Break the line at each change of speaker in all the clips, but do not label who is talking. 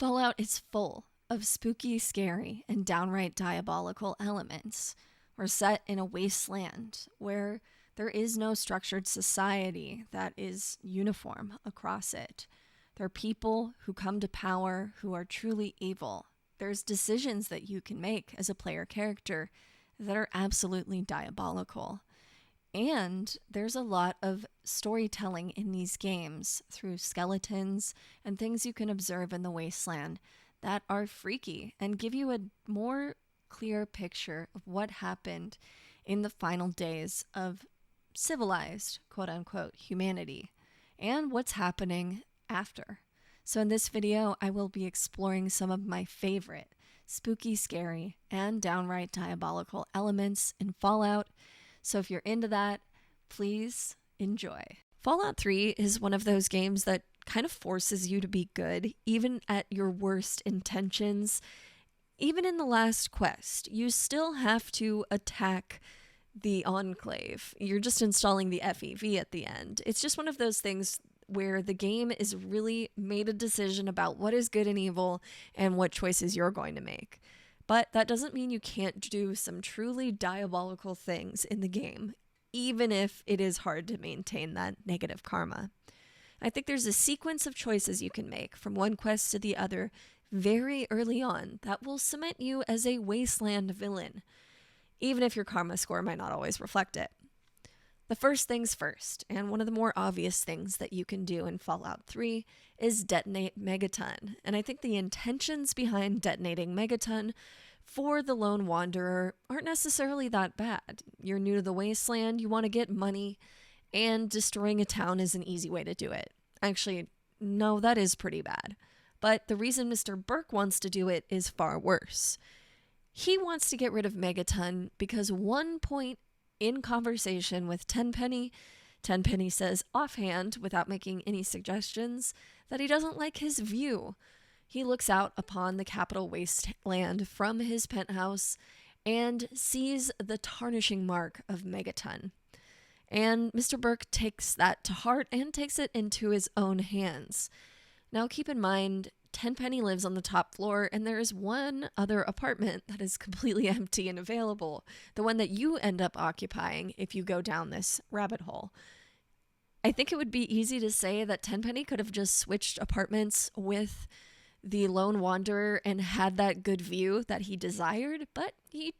Fallout is full of spooky, scary, and downright diabolical elements. We're set in a wasteland where there is no structured society that is uniform across it. There are people who come to power who are truly evil. There's decisions that you can make as a player character that are absolutely diabolical. And there's a lot of storytelling in these games through skeletons and things you can observe in the wasteland that are freaky and give you a more clear picture of what happened in the final days of civilized, quote-unquote, humanity and what's happening after. So in this video, I will be exploring some of my favorite spooky, scary, and downright diabolical elements in Fallout. So if you're into that, please enjoy. Fallout 3 is one of those games that kind of forces you to be good, even at your worst intentions. Even in the last quest, you still have to attack the Enclave. You're just installing the FEV at the end. It's just one of those things where the game is really made a decision about what is good and evil and what choices you're going to make. But that doesn't mean you can't do some truly diabolical things in the game, even if it is hard to maintain that negative karma. I think there's a sequence of choices you can make from one quest to the other very early on that will cement you as a wasteland villain, even if your karma score might not always reflect it. The first things first, and one of the more obvious things that you can do in Fallout 3 is detonate Megaton. And I think the intentions behind detonating Megaton for the Lone Wanderer aren't necessarily that bad. You're new to the wasteland, you want to get money, and destroying a town is an easy way to do it. Actually, no, that is pretty bad. But the reason Mr. Burke wants to do it is far worse. He wants to get rid of Megaton because one point in conversation with Tenpenny says offhand, without making any suggestions, that he doesn't like his view. He looks out upon the capital wasteland from his penthouse and sees the tarnishing mark of Megaton. And Mr. Burke takes that to heart and takes it into his own hands. Now keep in mind, Tenpenny lives on the top floor, and there is one other apartment that is completely empty and available, the one that you end up occupying if you go down this rabbit hole. I think it would be easy to say that Tenpenny could have just switched apartments with the Lone Wanderer and had that good view that he desired, but he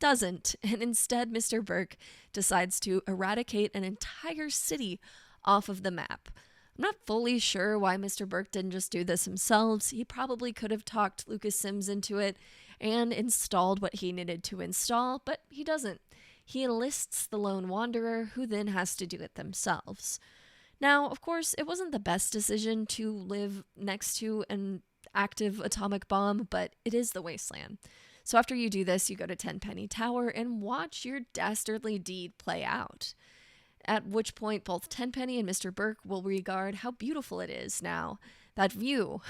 doesn't. And instead, Mr. Burke decides to eradicate an entire city off of the map. I'm not fully sure why Mr. Burke didn't just do this himself. He probably could have talked Lucas Sims into it and installed what he needed to install, but he doesn't. He enlists the Lone Wanderer, who then has to do it themselves. Now, of course, it wasn't the best decision to live next to an active atomic bomb, but it is the wasteland. So after you do this, you go to Tenpenny Tower and watch your dastardly deed play out. At which point both Tenpenny and Mr. Burke will regard how beautiful it is now, that view.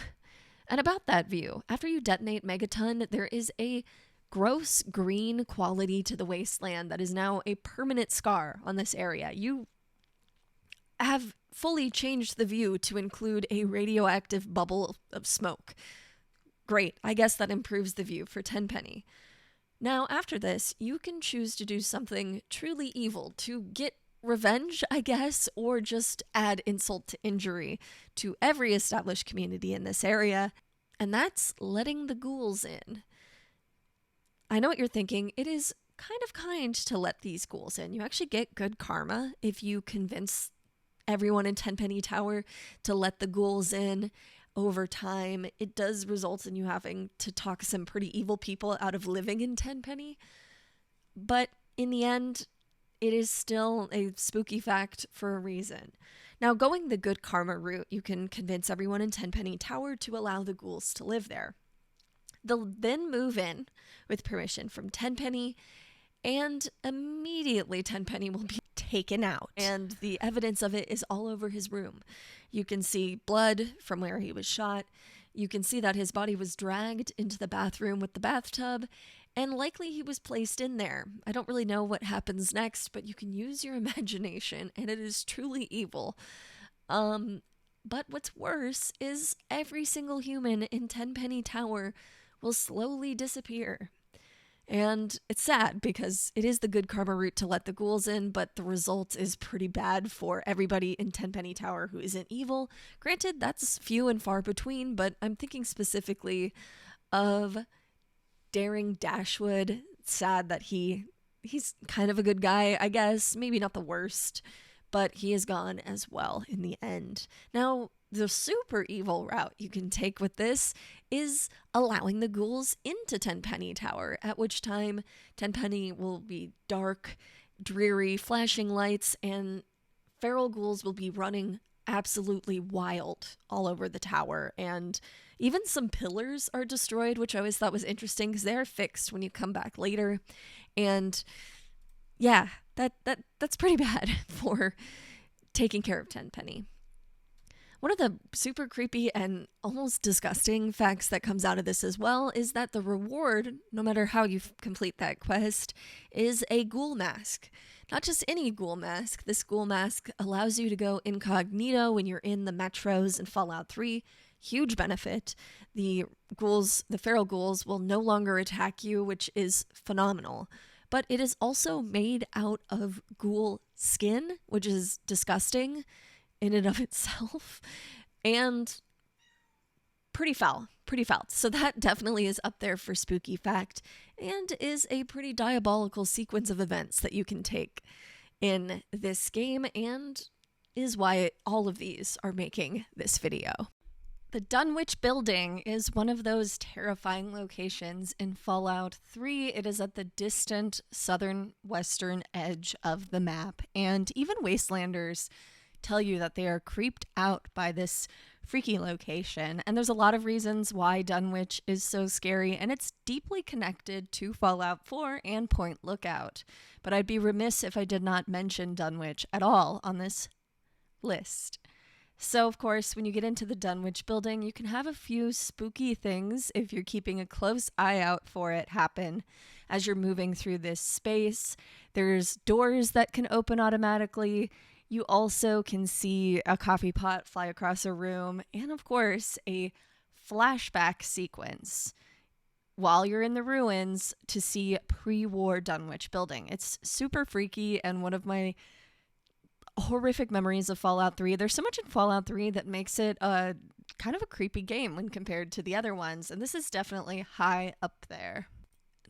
And about that view, after you detonate Megaton, there is a gross green quality to the wasteland that is now a permanent scar on this area. You have fully changed the view to include a radioactive bubble of smoke. Great, I guess that improves the view for Tenpenny. Now, after this, you can choose to do something truly evil to get revenge, I guess, or just add insult to injury to every established community in this area, and that's letting the ghouls in. I know what you're thinking. It is kind of kind to let these ghouls in. You actually get good karma if you convince everyone in Tenpenny Tower to let the ghouls in. Over time, it does result in you having to talk some pretty evil people out of living in Tenpenny, but in the end, it is still a spooky fact for a reason. Now, going the good karma route, you can convince everyone in Tenpenny Tower to allow the ghouls to live there. They'll then move in with permission from Tenpenny, and immediately Tenpenny will be taken out, and the evidence of it is all over his room. You can see blood from where he was shot. You can see that his body was dragged into the bathroom with the bathtub, and likely he was placed in there. I don't really know what happens next, but you can use your imagination, and it is truly evil. But what's worse is every single human in Tenpenny Tower will slowly disappear. And it's sad because it is the good karma route to let the ghouls in, but the result is pretty bad for everybody in Tenpenny Tower who isn't evil. Granted, that's few and far between, but I'm thinking specifically of Daring Dashwood. It's sad that he's kind of a good guy, I guess. Maybe not the worst, but he is gone as well in the end. Now, the super evil route you can take with this is allowing the ghouls into Tenpenny Tower, at which time Tenpenny will be dark, dreary, flashing lights, and feral ghouls will be running absolutely wild all over the tower. And even some pillars are destroyed, which I always thought was interesting because they're fixed when you come back later. And yeah, that's pretty bad for taking care of Tenpenny. One of the super creepy and almost disgusting facts that comes out of this as well is that the reward, no matter how you complete that quest, is a ghoul mask. Not just any ghoul mask. This ghoul mask allows you to go incognito when you're in the metros in Fallout 3. Huge benefit. The feral ghouls will no longer attack you, which is phenomenal. But it is also made out of ghoul skin, which is disgusting in and of itself, and pretty foul. So that definitely is up there for spooky fact, and is a pretty diabolical sequence of events that you can take in this game, and is why all of these are making this video. The Dunwich building is one of those terrifying locations in Fallout 3. It is at the distant southern western edge of the map, and even Wastelanders tell you that they are creeped out by this freaky location. And there's a lot of reasons why Dunwich is so scary, and it's deeply connected to Fallout 4 and Point Lookout. But I'd be remiss if I did not mention Dunwich at all on this list. So, of course, when you get into the Dunwich building, you can have a few spooky things, if you're keeping a close eye out for it, happen as you're moving through this space. There's doors that can open automatically. You also can see a coffee pot fly across a room, and of course, a flashback sequence while you're in the ruins to see pre-war Dunwich building. It's super freaky and one of my horrific memories of Fallout 3. There's so much in Fallout 3 that makes it kind of a creepy game when compared to the other ones, and this is definitely high up there.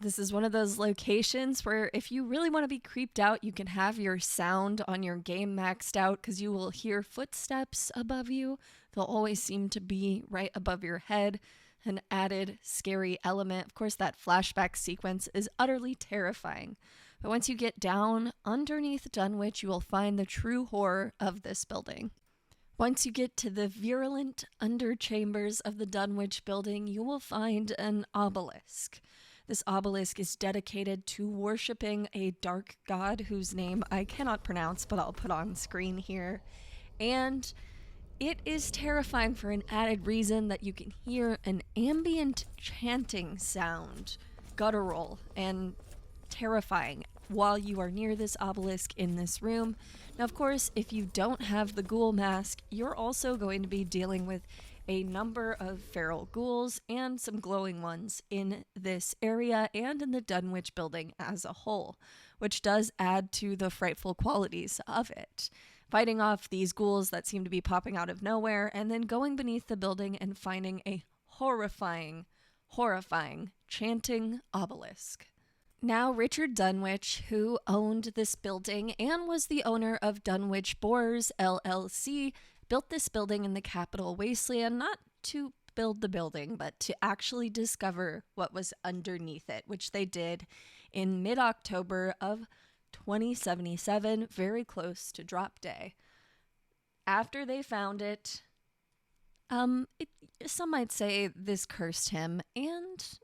This is one of those locations where if you really want to be creeped out, you can have your sound on your game maxed out because you will hear footsteps above you. They'll always seem to be right above your head. An added scary element. Of course, that flashback sequence is utterly terrifying. But once you get down underneath Dunwich, you will find the true horror of this building. Once you get to the virulent underchambers of the Dunwich building, you will find an obelisk. This obelisk is dedicated to worshipping a dark god whose name I cannot pronounce, but I'll put on screen here. And it is terrifying for an added reason that you can hear an ambient chanting sound, guttural and terrifying, while you are near this obelisk in this room. Now, of course, if you don't have the ghoul mask, you're also going to be dealing with a number of feral ghouls and some glowing ones in this area and in the Dunwich building as a whole, which does add to the frightful qualities of it. Fighting off these ghouls that seem to be popping out of nowhere, and then going beneath the building and finding a horrifying chanting obelisk. Now, Richard Dunwich, who owned this building and was the owner of Dunwich Horrors, LLC, built this building in the capital wasteland, not to build the building, but to actually discover what was underneath it, which they did in mid-October of 2077, very close to drop day. After they found it, some might say this cursed him and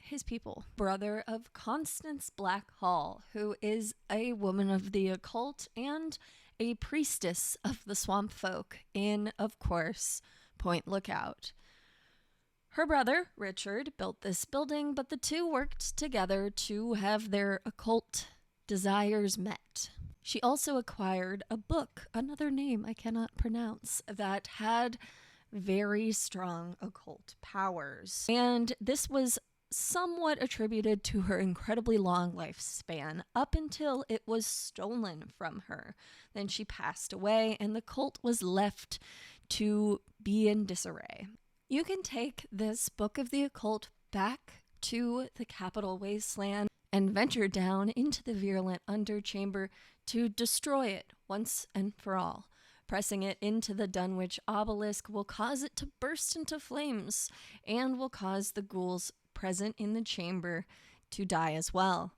his people. Brother of Constance Blackhall, who is a woman of the occult and a priestess of the swamp folk in, of course, Point Lookout. Her brother, Richard, built this building, but the two worked together to have their occult desires met. She also acquired a book, another name I cannot pronounce, that had very strong occult powers. And this was somewhat attributed to her incredibly long lifespan up until it was stolen from her. Then she passed away, and the cult was left to be in disarray. You can take this Book of the Occult back to the Capital Wasteland and venture down into the virulent underchamber to destroy it once and for all. Pressing it into the Dunwich obelisk will cause it to burst into flames and will cause the ghouls present in the chamber to die as well.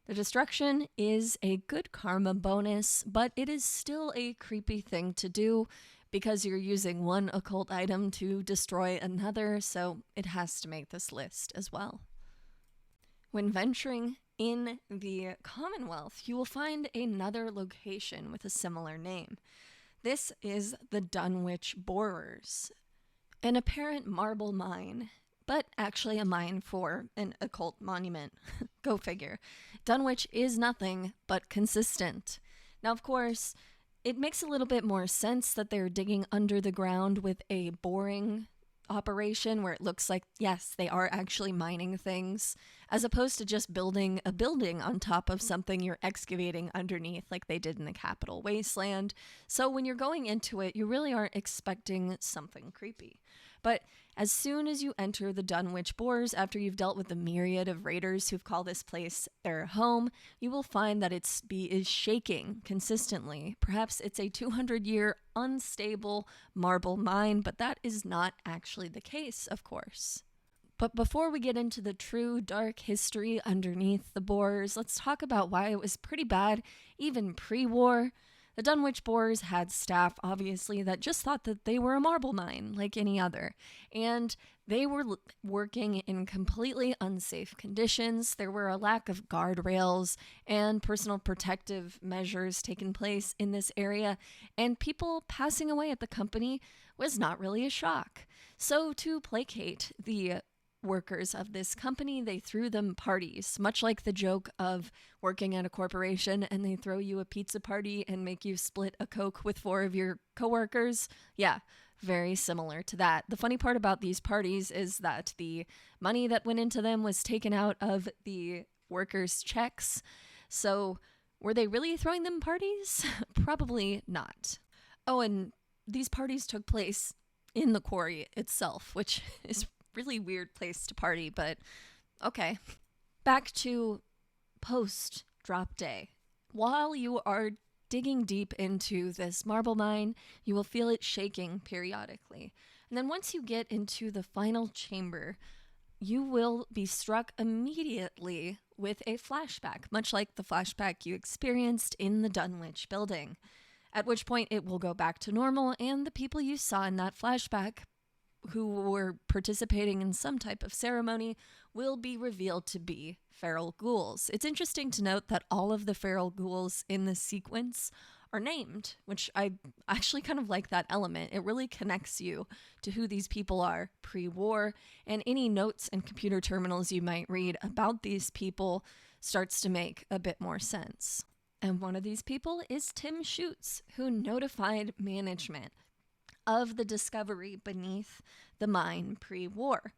The destruction is a good karma bonus, but it is still a creepy thing to do because you're using one occult item to destroy another, so it has to make this list as well. When venturing in the Commonwealth, you will find another location with a similar name. This is the Dunwich Horrors, an apparent marble mine, but actually a mine for an occult monument. Go figure. Dunwich is nothing but consistent. Now, of course, it makes a little bit more sense that they're digging under the ground with a boring operation where it looks like, yes, they are actually mining things, as opposed to just building a building on top of something you're excavating underneath like they did in the Capital Wasteland. So when you're going into it, you really aren't expecting something creepy. But as soon as you enter the Dunwich Horrors, after you've dealt with the myriad of raiders who've called this place their home, you will find that its is shaking consistently. Perhaps it's a 200-year unstable marble mine, but that is not actually the case, of course. But before we get into the true dark history underneath the Horrors, let's talk about why it was pretty bad, even pre-war. The Dunwich Horrors had staff, obviously, that just thought that they were a marble mine like any other. And they were working in completely unsafe conditions. There were a lack of guardrails and personal protective measures taking place in this area. And people passing away at the company was not really a shock. So to placate the workers of this company, they threw them parties, much like the joke of working at a corporation and they throw you a pizza party and make you split a Coke with 4 of your coworkers. Yeah, very similar to that. The funny part about these parties is that the money that went into them was taken out of the workers' checks. So were they really throwing them parties? Probably not. Oh, and these parties took place in the quarry itself, which is really weird place to party, but okay. Back to post drop day. While you are digging deep into this marble mine, you will feel it shaking periodically. And then once you get into the final chamber, you will be struck immediately with a flashback, much like the flashback you experienced in the Dunwich building. At which point it will go back to normal, and the people you saw in that flashback who were participating in some type of ceremony will be revealed to be feral ghouls. It's interesting to note that all of the feral ghouls in this sequence are named, which I actually kind of like that element. It really connects you to who these people are pre-war, and any notes and computer terminals you might read about these people starts to make a bit more sense. And one of these people is Tim Schutz, who notified management of the discovery beneath the mine pre-war.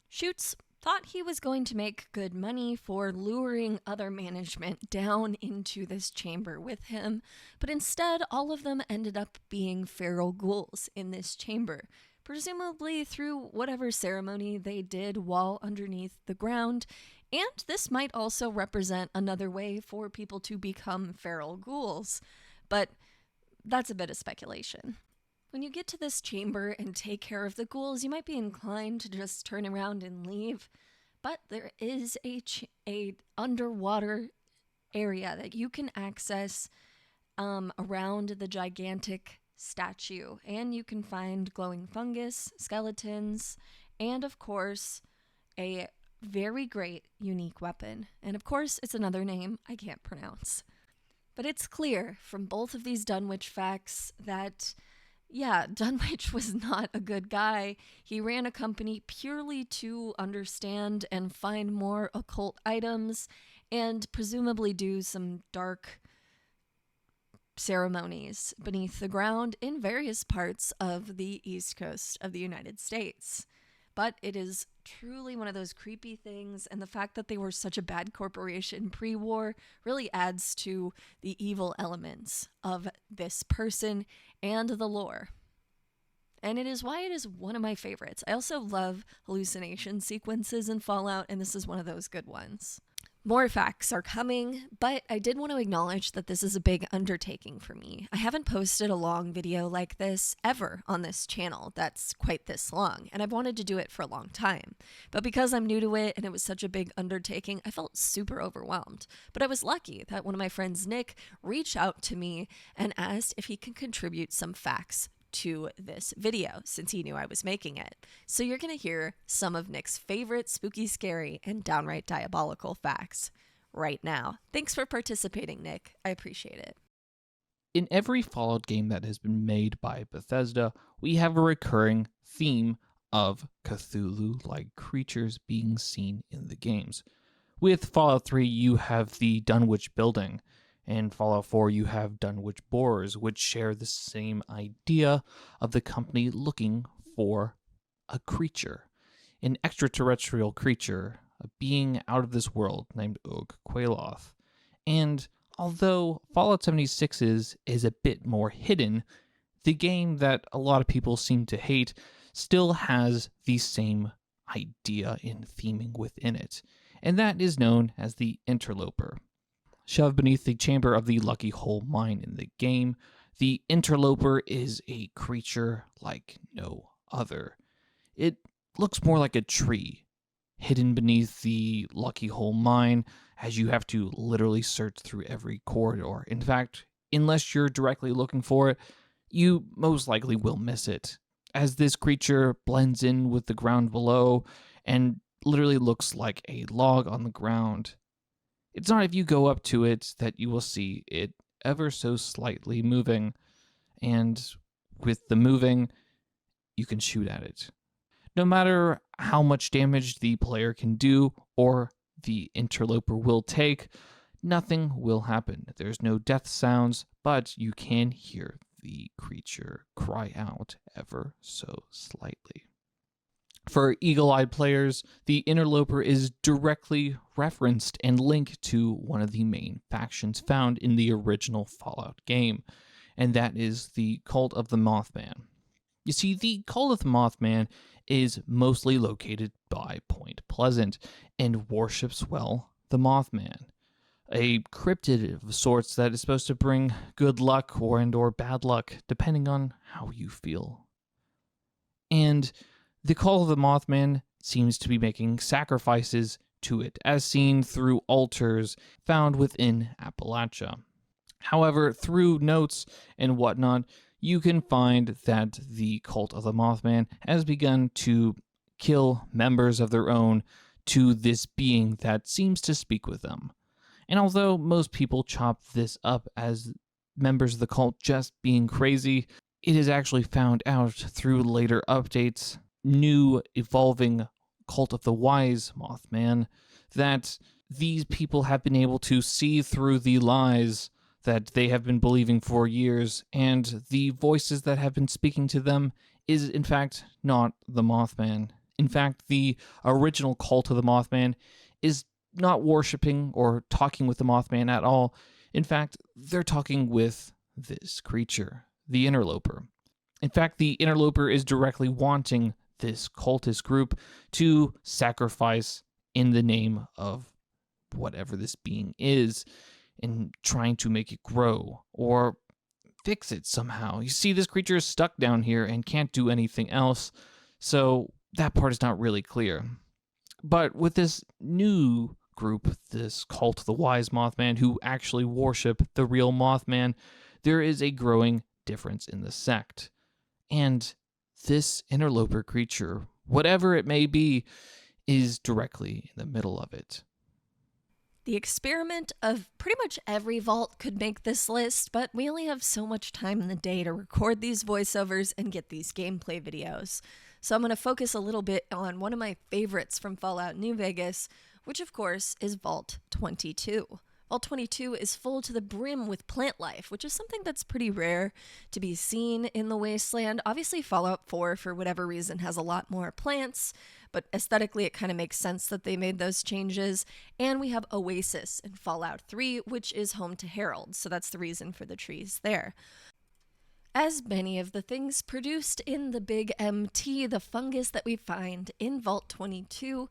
Schutz thought he was going to make good money for luring other management down into this chamber with him, but instead all of them ended up being feral ghouls in this chamber, presumably through whatever ceremony they did while underneath the ground, and this might also represent another way for people to become feral ghouls, but that's a bit of speculation. When you get to this chamber and take care of the ghouls, you might be inclined to just turn around and leave, but there is a underwater area that you can access around the gigantic statue, and you can find glowing fungus, skeletons, and of course, a very great unique weapon. And of course, it's another name I can't pronounce. But it's clear from both of these Dunwich facts that yeah, Dunwich was not a good guy. He ran a company purely to understand and find more occult items and presumably do some dark ceremonies beneath the ground in various parts of the East Coast of the United States. But it is truly one of those creepy things, and the fact that they were such a bad corporation pre-war really adds to the evil elements of this person and the lore. And it is why it is one of my favorites. I also love hallucination sequences in Fallout, and this is one of those good ones. More facts are coming, but I did want to acknowledge that this is a big undertaking for me. I haven't posted a long video like this ever on this channel that's quite this long, and I've wanted to do it for a long time. But because I'm new to it and it was such a big undertaking, I felt super overwhelmed. But I was lucky that one of my friends, Nick, reached out to me and asked if he could contribute some facts to this video since he knew I was making it. So you're going to hear some of Nick's favorite spooky, scary, and downright diabolical facts right now. Thanks for participating, Nick. I appreciate it.
In every Fallout game that has been made by Bethesda, we have a recurring theme of Cthulhu-like creatures being seen in the games. With Fallout 3, you have the Dunwich building. In Fallout 4, you have Dunwich Horrors, which share the same idea of the company looking for a creature, an extraterrestrial creature, a being out of this world named Og Quailoth. And although Fallout 76's is a bit more hidden, the game that a lot of people seem to hate still has the same idea in theming within it, and that is known as the Interloper. Shoved beneath the chamber of the Lucky Hole mine in the game, the Interloper is a creature like no other. It looks more like a tree, hidden beneath the Lucky Hole mine, as you have to literally search through every corridor. In fact, unless you're directly looking for it, you most likely will miss it, as this creature blends in with the ground below and literally looks like a log on the ground. It's not if you go up to it that you will see it ever so slightly moving, and with the moving, you can shoot at it. No matter how much damage the player can do or the Interloper will take, nothing will happen. There's no death sounds, but you can hear the creature cry out ever so slightly. For eagle-eyed players, the Interloper is directly referenced and linked to one of the main factions found in the original Fallout game, and that is the Cult of the Mothman. You see, the Cult of the Mothman is mostly located by Point Pleasant and worships, well, the Mothman, a cryptid of sorts that is supposed to bring good luck or bad luck, depending on how you feel. And the Call of the Mothman seems to be making sacrifices to it, as seen through altars found within Appalachia. However, through notes and whatnot, you can find that the Cult of the Mothman has begun to kill members of their own to this being that seems to speak with them. And although most people chop this up as members of the cult just being crazy, it is actually found out through later updates, new evolving Cult of the Wise Mothman, that these people have been able to see through the lies that they have been believing for years, and the voices that have been speaking to them is in fact not the Mothman. In fact, the original Cult of the Mothman is not worshipping or talking with the Mothman at all. In fact, they're talking with this creature, the Interloper. In fact, the Interloper is directly wanting this cultist group to sacrifice in the name of whatever this being is, and trying to make it grow or fix it somehow. You see, this creature is stuck down here and can't do anything else, so that part is not really clear. But with this new group, this Cult of the Wise Mothman, who actually worship the real Mothman, there is a growing difference in the sect. And this Interloper creature, whatever it may be, is directly in the middle of it.
The experiment of pretty much every vault could make this list, but we only have so much time in the day to record these voiceovers and get these gameplay videos. So I'm going to focus a little bit on one of my favorites from Fallout New Vegas, which of course is Vault 22. Vault 22 is full to the brim with plant life, which is something that's pretty rare to be seen in the Wasteland. Obviously, Fallout 4, for whatever reason, has a lot more plants, but aesthetically it kind of makes sense that they made those changes. And we have Oasis in Fallout 3, which is home to Harold, so that's the reason for the trees there. As many of the things produced in the Big MT, the fungus that we find in Vault 22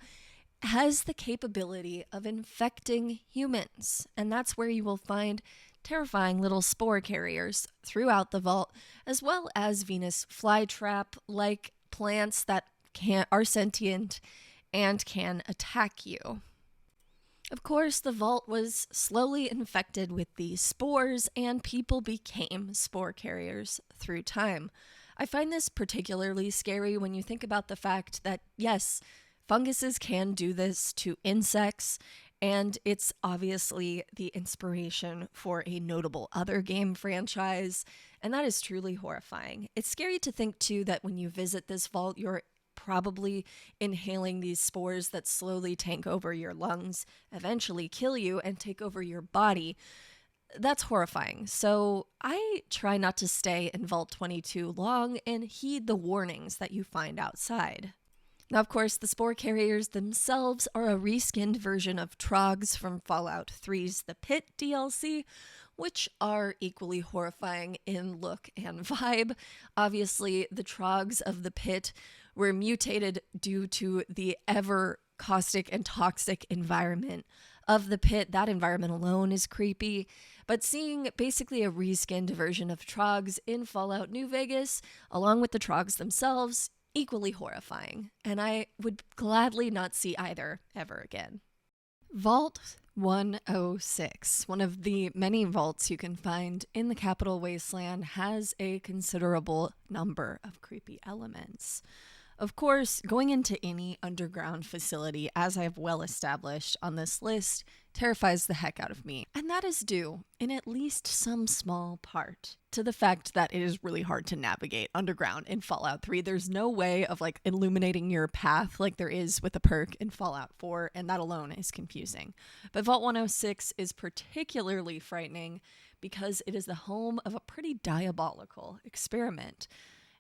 has the capability of infecting humans, and that's where you will find terrifying little spore carriers throughout the vault, as well as Venus flytrap like plants that are sentient and can attack you. Of course, the vault was slowly infected with these spores, and people became spore carriers through time. I find this particularly scary when you think about the fact that, yes, funguses can do this to insects, and it's obviously the inspiration for a notable other game franchise, and that is truly horrifying. It's scary to think, too, that when you visit this vault, you're probably inhaling these spores that slowly tank over your lungs, eventually kill you, and take over your body. That's horrifying. So I try not to stay in Vault 22 long and heed the warnings that you find outside. Now, of course, the spore carriers themselves are a reskinned version of Trogs from Fallout 3's The Pit DLC, which are equally horrifying in look and vibe. Obviously, the Trogs of The Pit were mutated due to the ever caustic and toxic environment of the pit. That environment alone is creepy. But seeing basically a reskinned version of Trogs in Fallout New Vegas, along with the Trogs themselves, equally horrifying. And I would gladly not see either ever again. Vault 106, one of the many vaults you can find in the Capital Wasteland, has a considerable number of creepy elements. Of course, going into any underground facility, as I have well established on this list, terrifies the heck out of me. And that is due, in at least some small part, to the fact that it is really hard to navigate underground in Fallout 3. There's no way of illuminating your path like there is with a perk in Fallout 4, and that alone is confusing. But Vault 106 is particularly frightening because it is the home of a pretty diabolical experiment.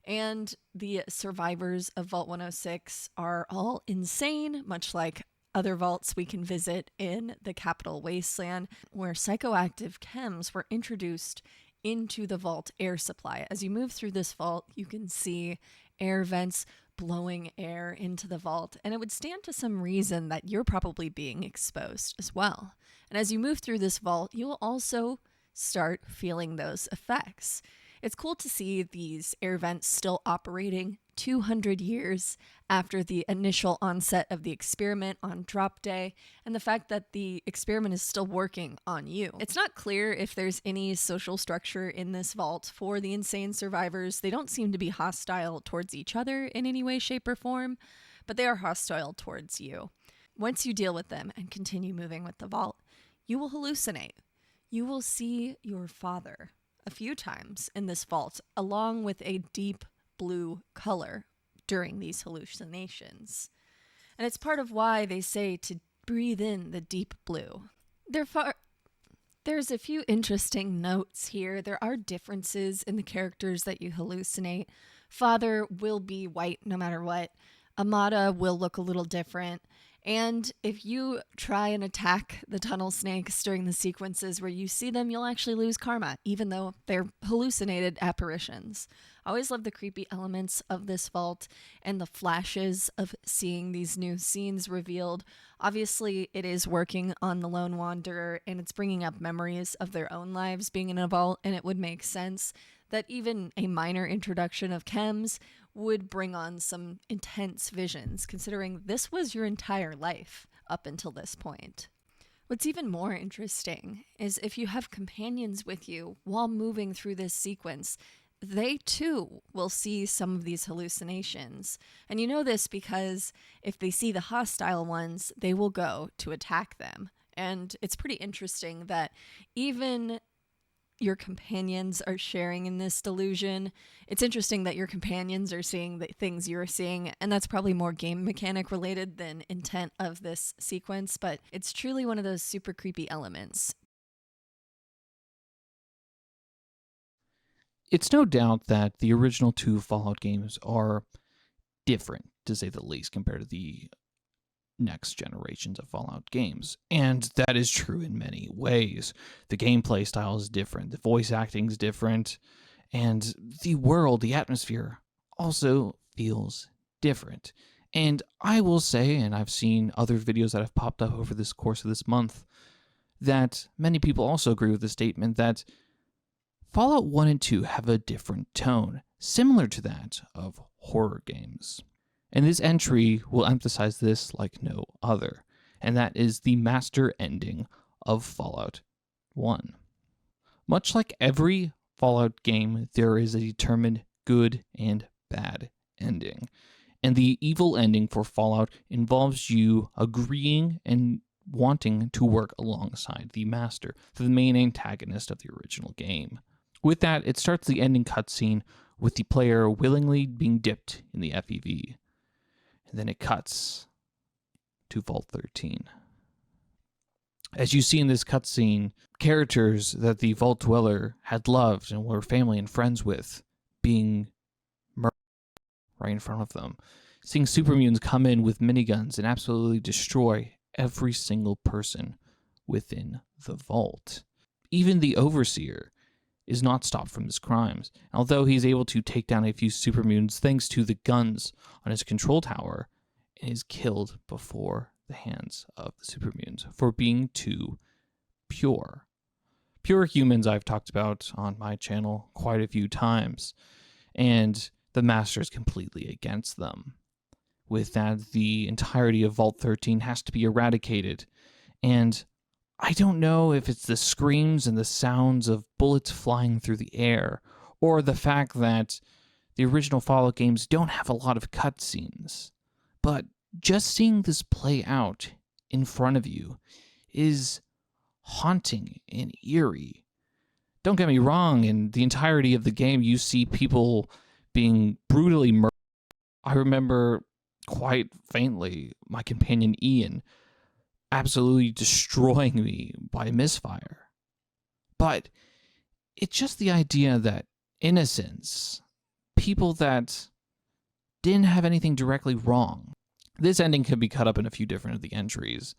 And the survivors of Vault 106 are all insane, much like other vaults we can visit in the Capital Wasteland, where psychoactive chems were introduced into the vault air supply. As you move through this vault, you can see air vents blowing air into the vault, and it would stand to some reason that you're probably being exposed as well. And as you move through this vault, you'll also start feeling those effects. It's cool to see these air vents still operating 200 years after the initial onset of the experiment on drop day, and the fact that the experiment is still working on you. It's not clear if there's any social structure in this vault for the insane survivors. They don't seem to be hostile towards each other in any way, shape, or form, but they are hostile towards you. Once you deal with them and continue moving with the vault, you will hallucinate. You will see your father a few times in this vault, along with a deep blue color during these hallucinations. And it's part of why they say to breathe in the deep blue. There's a few interesting notes here. There are differences in the characters that you hallucinate. Father will be white no matter what. Amada will look a little different. And if you try and attack the tunnel snakes during the sequences where you see them, you'll actually lose karma, even though they're hallucinated apparitions. I always love the creepy elements of this vault and the flashes of seeing these new scenes revealed. Obviously, it is working on the Lone Wanderer, and it's bringing up memories of their own lives being in a vault, and it would make sense that even a minor introduction of chems would bring on some intense visions, considering this was your entire life up until this point. What's even more interesting is if you have companions with you while moving through this sequence, they too will see some of these hallucinations. And you know this because if they see the hostile ones, they will go to attack them. And it's pretty interesting that even your companions are sharing in this delusion. It's interesting that your companions are seeing the things you're seeing, and that's probably more game mechanic related than intent of this sequence, but it's truly one of those super creepy elements.
It's no doubt that the original 2 Fallout games are different, to say the least, compared to the next generations of Fallout games. And that is true in many ways. The gameplay style is different, the voice acting is different, and the world, the atmosphere, also feels different. And I will say, and I've seen other videos that have popped up over this course of this month, that many people also agree with the statement that Fallout 1 and 2 have a different tone, similar to that of horror games. And this entry will emphasize this like no other, and that is the master ending of Fallout 1. Much like every Fallout game, there is a determined good and bad ending. And the evil ending for Fallout involves you agreeing and wanting to work alongside the Master, the main antagonist of the original game. With that, it starts the ending cutscene with the player willingly being dipped in the FEV. And then it cuts to Vault 13. As you see in this cutscene, characters that the Vault Dweller had loved and were family and friends with being murdered right in front of them. Seeing supermutants come in with miniguns and absolutely destroy every single person within the vault. Even the Overseer is not stopped from his crimes. Although he's able to take down a few supermutants thanks to the guns on his control tower, and is killed before the hands of the supermutants for being too pure. Pure humans I've talked about on my channel quite a few times, and the Master is completely against them. With that, the entirety of Vault 13 has to be eradicated, and I don't know if it's the screams and the sounds of bullets flying through the air, or the fact that the original Fallout games don't have a lot of cutscenes, but just seeing this play out in front of you is haunting and eerie. Don't get me wrong, in the entirety of the game, you see people being brutally murdered. I remember quite faintly my companion Ian absolutely destroying me by misfire. But it's just the idea that innocents, people that didn't have anything directly wrong. This ending could be cut up in a few different of the entries,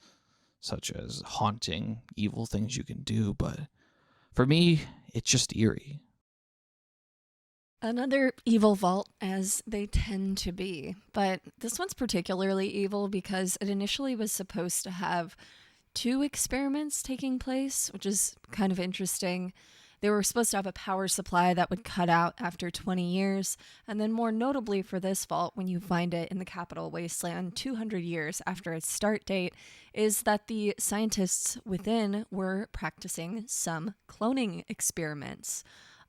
such as haunting, evil things you can do, but for me, it's just eerie.
Another evil vault, as they tend to be, but this one's particularly evil because it initially was supposed to have 2 experiments taking place, which is kind of interesting. They were supposed to have a power supply that would cut out after 20 years, and then more notably for this vault, when you find it in the Capital Wasteland 200 years after its start date, is that the scientists within were practicing some cloning experiments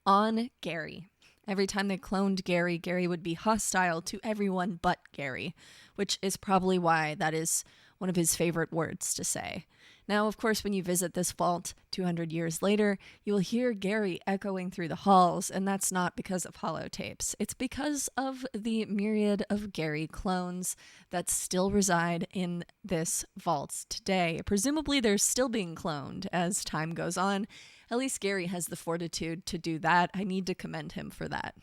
on Gary. Every time they cloned Gary, Gary would be hostile to everyone but Gary, which is probably why that is one of his favorite words to say. Now, of course, when you visit this vault 200 years later, you will hear Gary echoing through the halls, and that's not because of holotapes. It's because of the myriad of Gary clones that still reside in this vault today. Presumably, they're still being cloned as time goes on. At least Gary has the fortitude to do that. I need to commend him for that.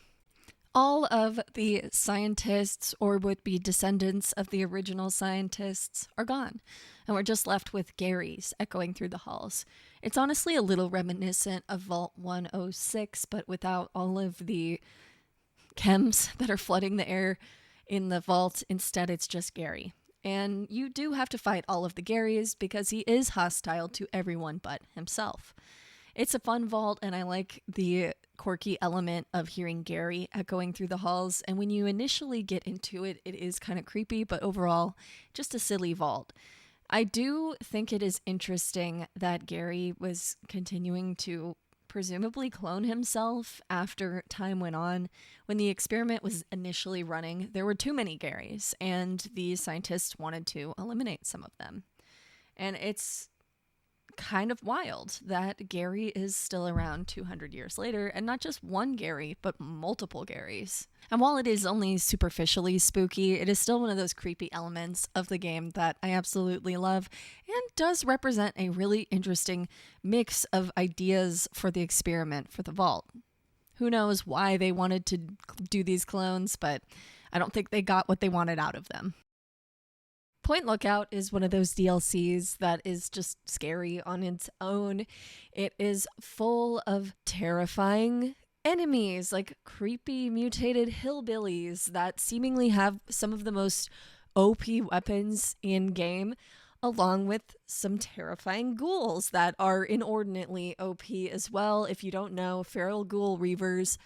All of the scientists, or would-be descendants of the original scientists, are gone, and we're just left with Gary's echoing through the halls. It's honestly a little reminiscent of Vault 106, but without all of the chems that are flooding the air in the vault. Instead, it's just Gary. And you do have to fight all of the Garys because he is hostile to everyone but himself. It's a fun vault, and I like the quirky element of hearing Gary echoing through the halls. And when you initially get into it, it is kind of creepy, but overall, just a silly vault. I do think it is interesting that Gary was continuing to presumably clone himself after time went on. When the experiment was initially running, there were too many Garys, and the scientists wanted to eliminate some of them. And it's kind of wild that Gary is still around 200 years later, and not just one Gary, but multiple Garys. And while it is only superficially spooky, it is still one of those creepy elements of the game that I absolutely love, and does represent a really interesting mix of ideas for the experiment for the vault. Who knows why they wanted to do these clones, but I don't think they got what they wanted out of them. Point Lookout is one of those DLCs that is just scary on its own. It is full of terrifying enemies, like creepy mutated hillbillies that seemingly have some of the most OP weapons in game, along with some terrifying ghouls that are inordinately OP as well. If you don't know, feral ghoul reavers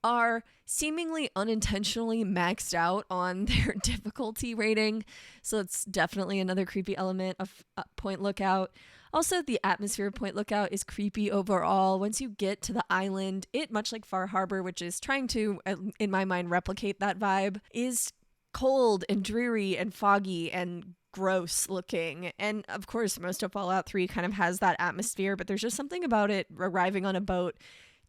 are seemingly unintentionally maxed out on their difficulty rating. So it's definitely another creepy element of Point Lookout. Also, the atmosphere of Point Lookout is creepy overall. Once you get to the island, it, much like Far Harbor, which is trying to, in my mind, replicate that vibe, is cold and dreary and foggy and gross looking. And of course, most of Fallout 3 kind of has that atmosphere, but there's just something about it arriving on a boat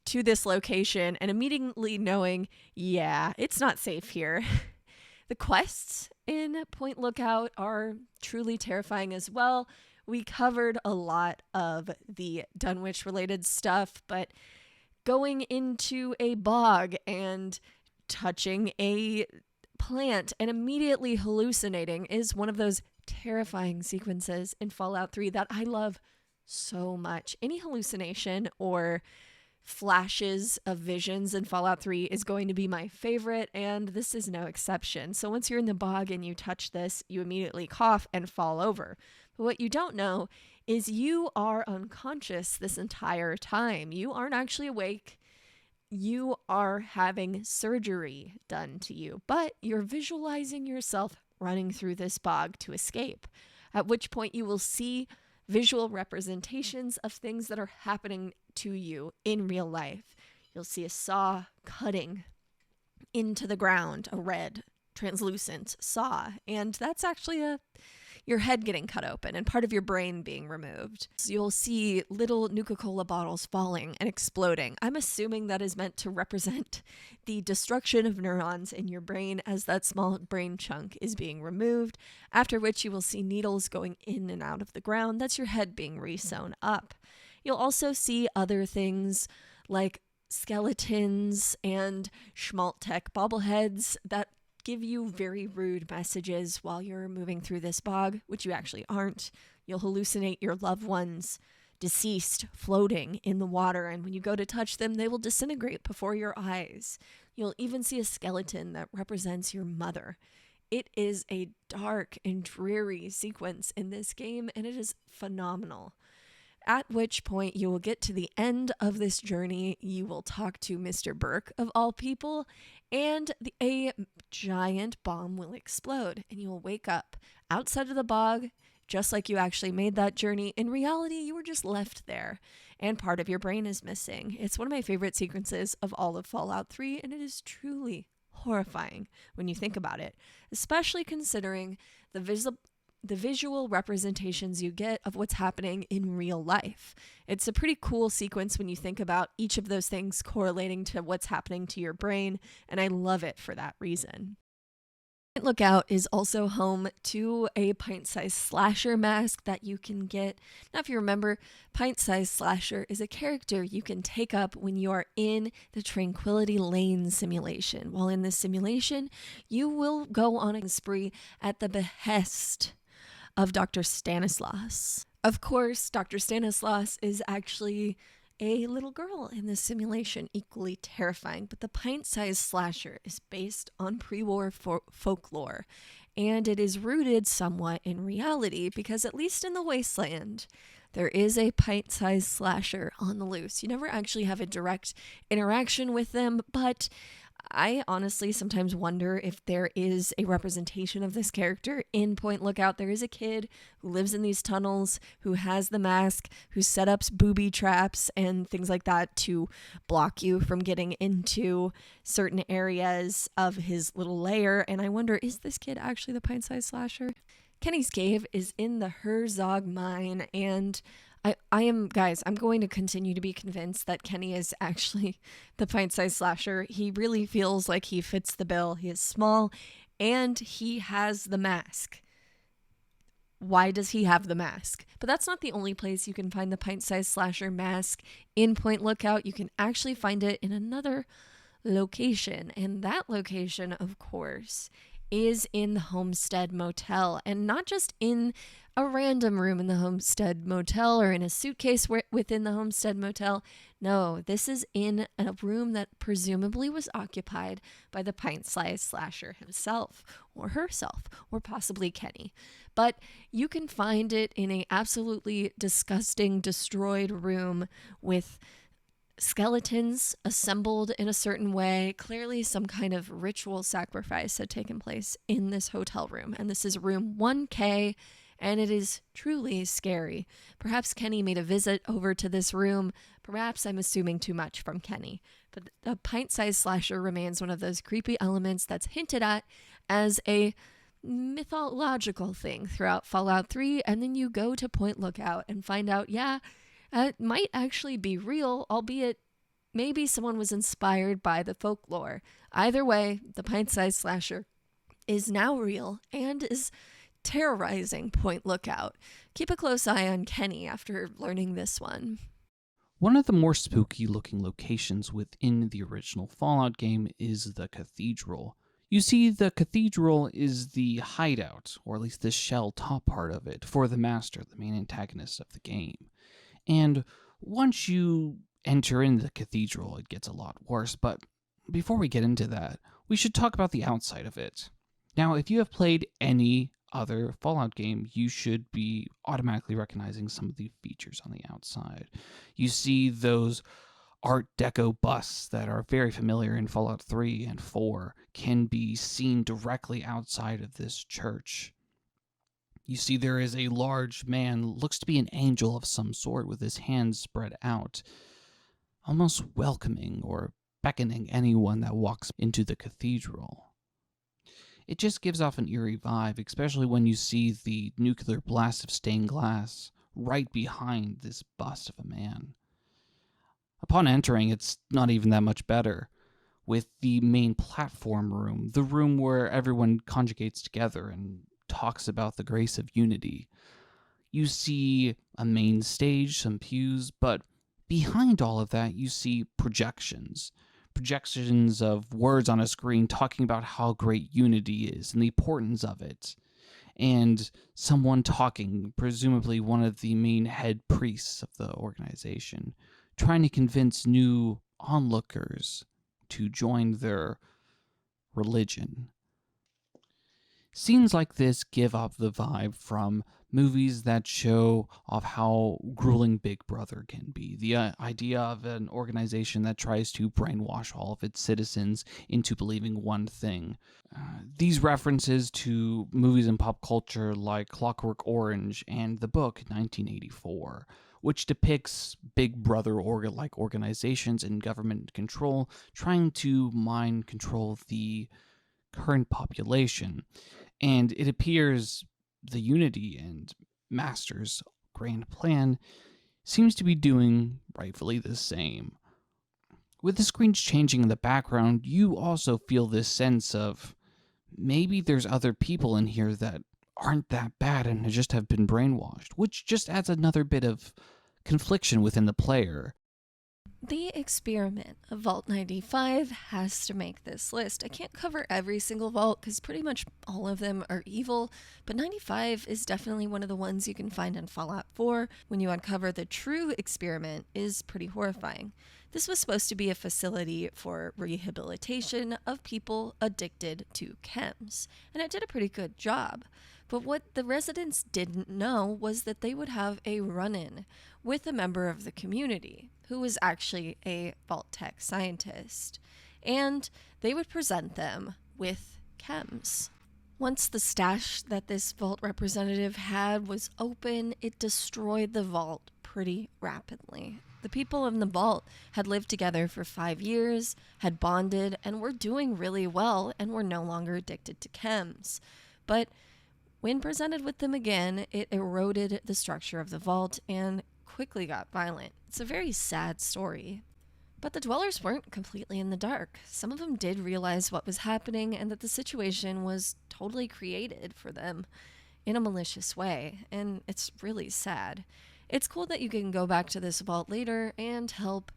to this location and immediately knowing, yeah, it's not safe here. The quests in Point Lookout are truly terrifying as well. We covered a lot of the Dunwich related stuff, but going into a bog and touching a plant and immediately hallucinating is one of those terrifying sequences in Fallout 3 that I love so much. Any hallucination or flashes of visions in Fallout 3 is going to be my favorite, and this is no exception. So once you're in the bog and you touch this, you immediately cough and fall over. But what you don't know is you are unconscious this entire time. You aren't actually awake. You are having surgery done to you, but you're visualizing yourself running through this bog to escape, at which point you will see visual representations of things that are happening to you in real life. You'll see a saw cutting into the ground, a red, translucent saw, and that's actually your head getting cut open and part of your brain being removed. So you'll see little Nuka-Cola bottles falling and exploding. I'm assuming that is meant to represent the destruction of neurons in your brain as that small brain chunk is being removed, after which you will see needles going in and out of the ground. That's your head being re-sewn up. You'll also see other things like skeletons and Schmaltech bobbleheads that give you very rude messages while you're moving through this bog, which you actually aren't. You'll hallucinate your loved ones deceased floating in the water, and when you go to touch them, they will disintegrate before your eyes. You'll even see a skeleton that represents your mother. It is a dark and dreary sequence in this game, and it is phenomenal. At which point you will get to the end of this journey. You will talk to Mr. Burke, of all people, and a giant bomb will explode, and you will wake up outside of the bog, just like you actually made that journey. In reality, you were just left there, and part of your brain is missing. It's one of my favorite sequences of all of Fallout 3, and it is truly horrifying when you think about it, especially considering the visual representations you get of what's happening in real life. It's a pretty cool sequence when you think about each of those things correlating to what's happening to your brain, and I love it for that reason. Lookout is also home to a pint-sized slasher mask that you can get. Now, if you remember, pint-sized slasher is a character you can take up when you are in the Tranquility Lane simulation. While in this simulation, you will go on a spree at the behest of Dr. Stanislaus. Of course, Dr. Stanislaus is actually a little girl in this simulation, equally terrifying, but the pint-sized slasher is based on pre-war folklore, and it is rooted somewhat in reality because, at least in the Wasteland, there is a pint-sized slasher on the loose. You never actually have a direct interaction with them, but I honestly sometimes wonder if there is a representation of this character in Point Lookout. There is a kid who lives in these tunnels, who has the mask, who set up booby traps and things like that to block you from getting into certain areas of his little lair. And I wonder, is this kid actually the pint-sized slasher? Kenny's Cave is in the Herzog mine, and I'm going to continue to be convinced that Kenny is actually the pint-sized slasher. He really feels like he fits the bill. He is small, and he has the mask. why does he have the mask? But that's not the only place you can find the pint-sized slasher mask in Point Lookout. You can actually find it in another location, and that location, of course, is in the Homestead Motel, and not just in a random room in the Homestead Motel or in a suitcase within the Homestead Motel. No, this is in a room that presumably was occupied by the pint-sized slasher himself or herself or possibly Kenny. But you can find it in a absolutely disgusting, destroyed room with skeletons assembled in a certain way. Clearly some kind of ritual sacrifice had taken place in this hotel room, and this is room 1K, and it is truly scary. Perhaps Kenny made a visit over to this room. Perhaps I'm assuming too much from Kenny, but the pint-sized slasher remains one of those creepy elements that's hinted at as a mythological thing throughout Fallout 3, and then you go to Point Lookout and find out, it might actually be real, albeit maybe someone was inspired by the folklore. Either way, the pint-sized slasher is now real and is terrorizing Point Lookout. Keep a close eye on Kenny after learning this one.
One of the more spooky looking locations within the original Fallout game is the cathedral. You see, the cathedral is the hideout, or at least the shell top part of it, for the Master, the main antagonist of the game. And once you enter into the cathedral, it gets a lot worse. But before we get into that, we should talk about the outside of it. Now, if you have played any other Fallout game, you should be automatically recognizing some of the features on the outside. You see those Art Deco busts that are very familiar in Fallout 3 and 4 can be seen directly outside of this church. You see there is a large man, looks to be an angel of some sort, with his hands spread out, almost welcoming or beckoning anyone that walks into the cathedral. It just gives off an eerie vibe, especially when you see the nuclear blast of stained glass right behind this bust of a man. Upon entering, it's not even that much better. With the main platform room, the room where everyone conjugates together and talks about the grace of unity. You see a main stage, some pews, but behind all of that, you see projections of words on a screen talking about how great unity is and the importance of it. And someone talking, presumably one of the main head priests of the organization, trying to convince new onlookers to join their religion. Scenes like this give off the vibe from movies that show off how grueling Big Brother can be. The idea of an organization that tries to brainwash all of its citizens into believing one thing. These references to movies and pop culture like Clockwork Orange and the book 1984, which depicts Big Brother-like organizations and government control trying to mind control the current population. And it appears the Unity and Master's grand plan seems to be doing rightfully the same. With the screens changing in the background, you also feel this sense of maybe there's other people in here that aren't that bad and just have been brainwashed, which just adds another bit of confliction within the player.
The experiment of Vault 95 has to make this list. I can't cover every single vault because pretty much all of them are evil, but 95 is definitely one of the ones you can find in Fallout 4 when you uncover the true experiment is pretty horrifying. This was supposed to be a facility for rehabilitation of people addicted to chems, and it did a pretty good job. But what the residents didn't know was that they would have a run-in with a member of the community who was actually a Vault Tech scientist, and they would present them with chems. Once the stash that this vault representative had was open, it destroyed the vault pretty rapidly. The people in the vault had lived together for 5 years, had bonded, and were doing really well and were no longer addicted to chems. But when presented with them again, it eroded the structure of the vault and quickly got violent. It's a very sad story. But the dwellers weren't completely in the dark. Some of them did realize what was happening and that the situation was totally created for them. in a malicious way, and it's really sad. It's cool that you can go back to this vault later and help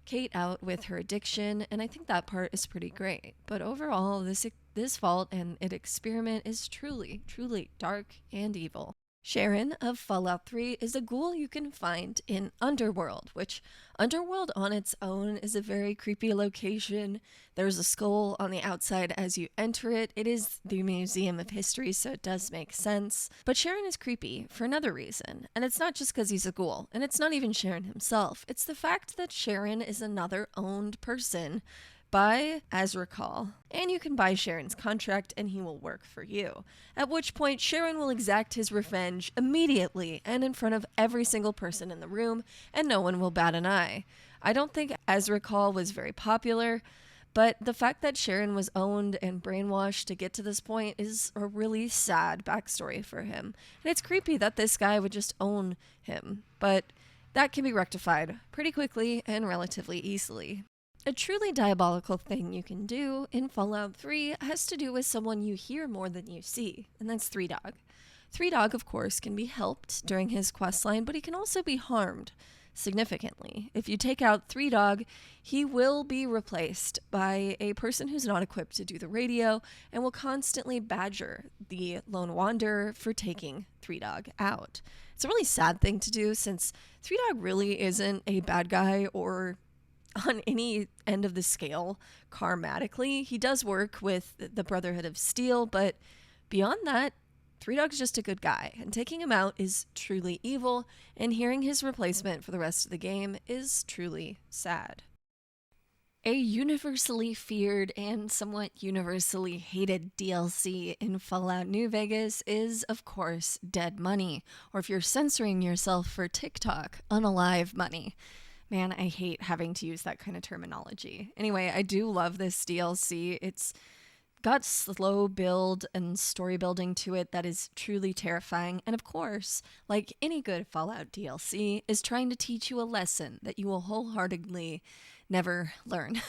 Kate out with her addiction, and I think that part is pretty great. But overall, this vault and its experiment is truly, truly dark and evil. Charon of Fallout 3 is a ghoul you can find in Underworld, which Underworld on its own is a very creepy location. There's a skull on the outside as you enter it. It is the Museum of History, so it does make sense. But Charon is creepy for another reason, and it's not just because he's a ghoul, and it's not even Charon himself. It's the fact that Charon is another owned person by Azrakal, and you can buy Charon's contract and he will work for you. At which point, Charon will exact his revenge immediately and in front of every single person in the room, and no one will bat an eye. I don't think Azrakal was very popular, but the fact that Charon was owned and brainwashed to get to this point is a really sad backstory for him. And it's creepy that this guy would just own him, but that can be rectified pretty quickly and relatively easily. A truly diabolical thing you can do in Fallout 3 has to do with someone you hear more than you see, and that's Three Dog. Three Dog, of course, can be helped during his questline, but he can also be harmed significantly. If you take out Three Dog, he will be replaced by a person who's not equipped to do the radio and will constantly badger the Lone Wanderer for taking Three Dog out. It's a really sad thing to do since Three Dog really isn't a bad guy or on any end of the scale karmatically. He does work with the Brotherhood of Steel, but beyond that, Three Dog's just a good guy, and taking him out is truly evil, and hearing his replacement for the rest of the game is truly sad. A universally feared and somewhat universally hated DLC in Fallout New Vegas is, of course, Dead Money, or if you're censoring yourself for TikTok, unalive money. Man, I hate having to use that kind of terminology. Anyway, I do love this DLC. It's got slow build and story building to it that is truly terrifying. And of course, like any good Fallout DLC, is trying to teach you a lesson that you will wholeheartedly never learn.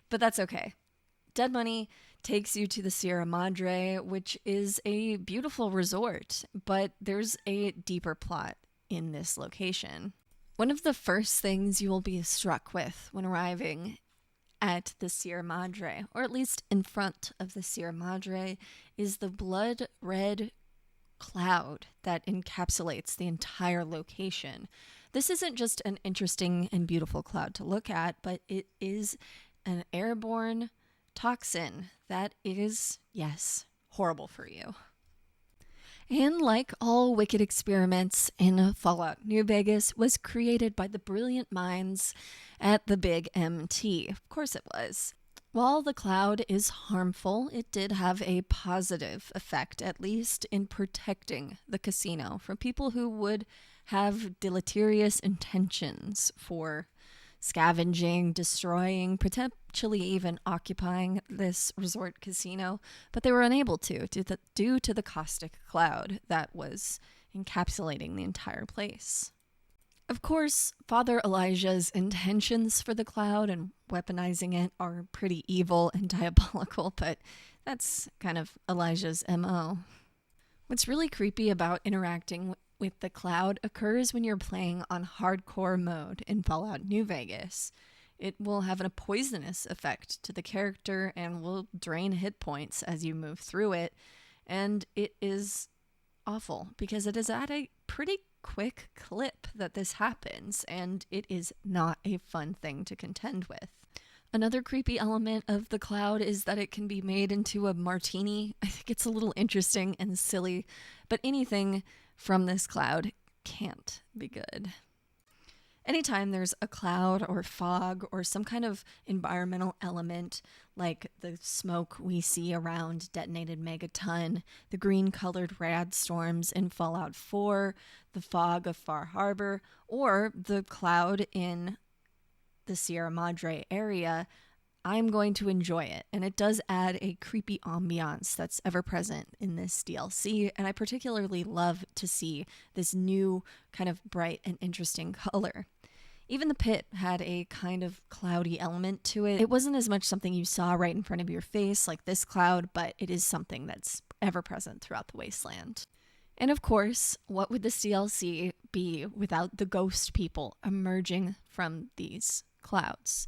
But that's okay. Dead Money takes you to the Sierra Madre, which is a beautiful resort, but there's a deeper plot in this location. One of the first things you will be struck with when arriving at the Sierra Madre, or at least in front of the Sierra Madre, is the blood red cloud that encapsulates the entire location. This isn't just an interesting and beautiful cloud to look at, but it is an airborne toxin that is, yes, horrible for you. And like all wicked experiments in Fallout New Vegas, was created by the brilliant minds at the Big MT. Of course it was. While the cloud is harmful, it did have a positive effect, at least in protecting the casino from people who would have deleterious intentions for scavenging, destroying, potentially even occupying this resort casino, but they were unable to due to the caustic cloud that was encapsulating the entire place. Of course, Father Elijah's intentions for the cloud and weaponizing it are pretty evil and diabolical, but that's kind of Elijah's MO. What's really creepy about interacting with the cloud occurs when you're playing on hardcore mode in Fallout New Vegas. It will have a poisonous effect to the character and will drain hit points as you move through it, and it is awful because it is at a pretty quick clip that this happens, and it is not a fun thing to contend with. Another creepy element of the cloud is that it can be made into a martini. I think it's a little interesting and silly, but anything from this cloud can't be good. Anytime there's a cloud or fog or some kind of environmental element like the smoke we see around detonated megaton, the green-colored rad storms in Fallout 4, the fog of Far Harbor, or the cloud in the Sierra Madre area, I'm going to enjoy it, and it does add a creepy ambiance that's ever present in this DLC, and I particularly love to see this new kind of bright and interesting color. Even the pit had a kind of cloudy element to it. It wasn't as much something you saw right in front of your face like this cloud, but it is something that's ever present throughout the wasteland. And of course, what would this DLC be without the ghost people emerging from these clouds?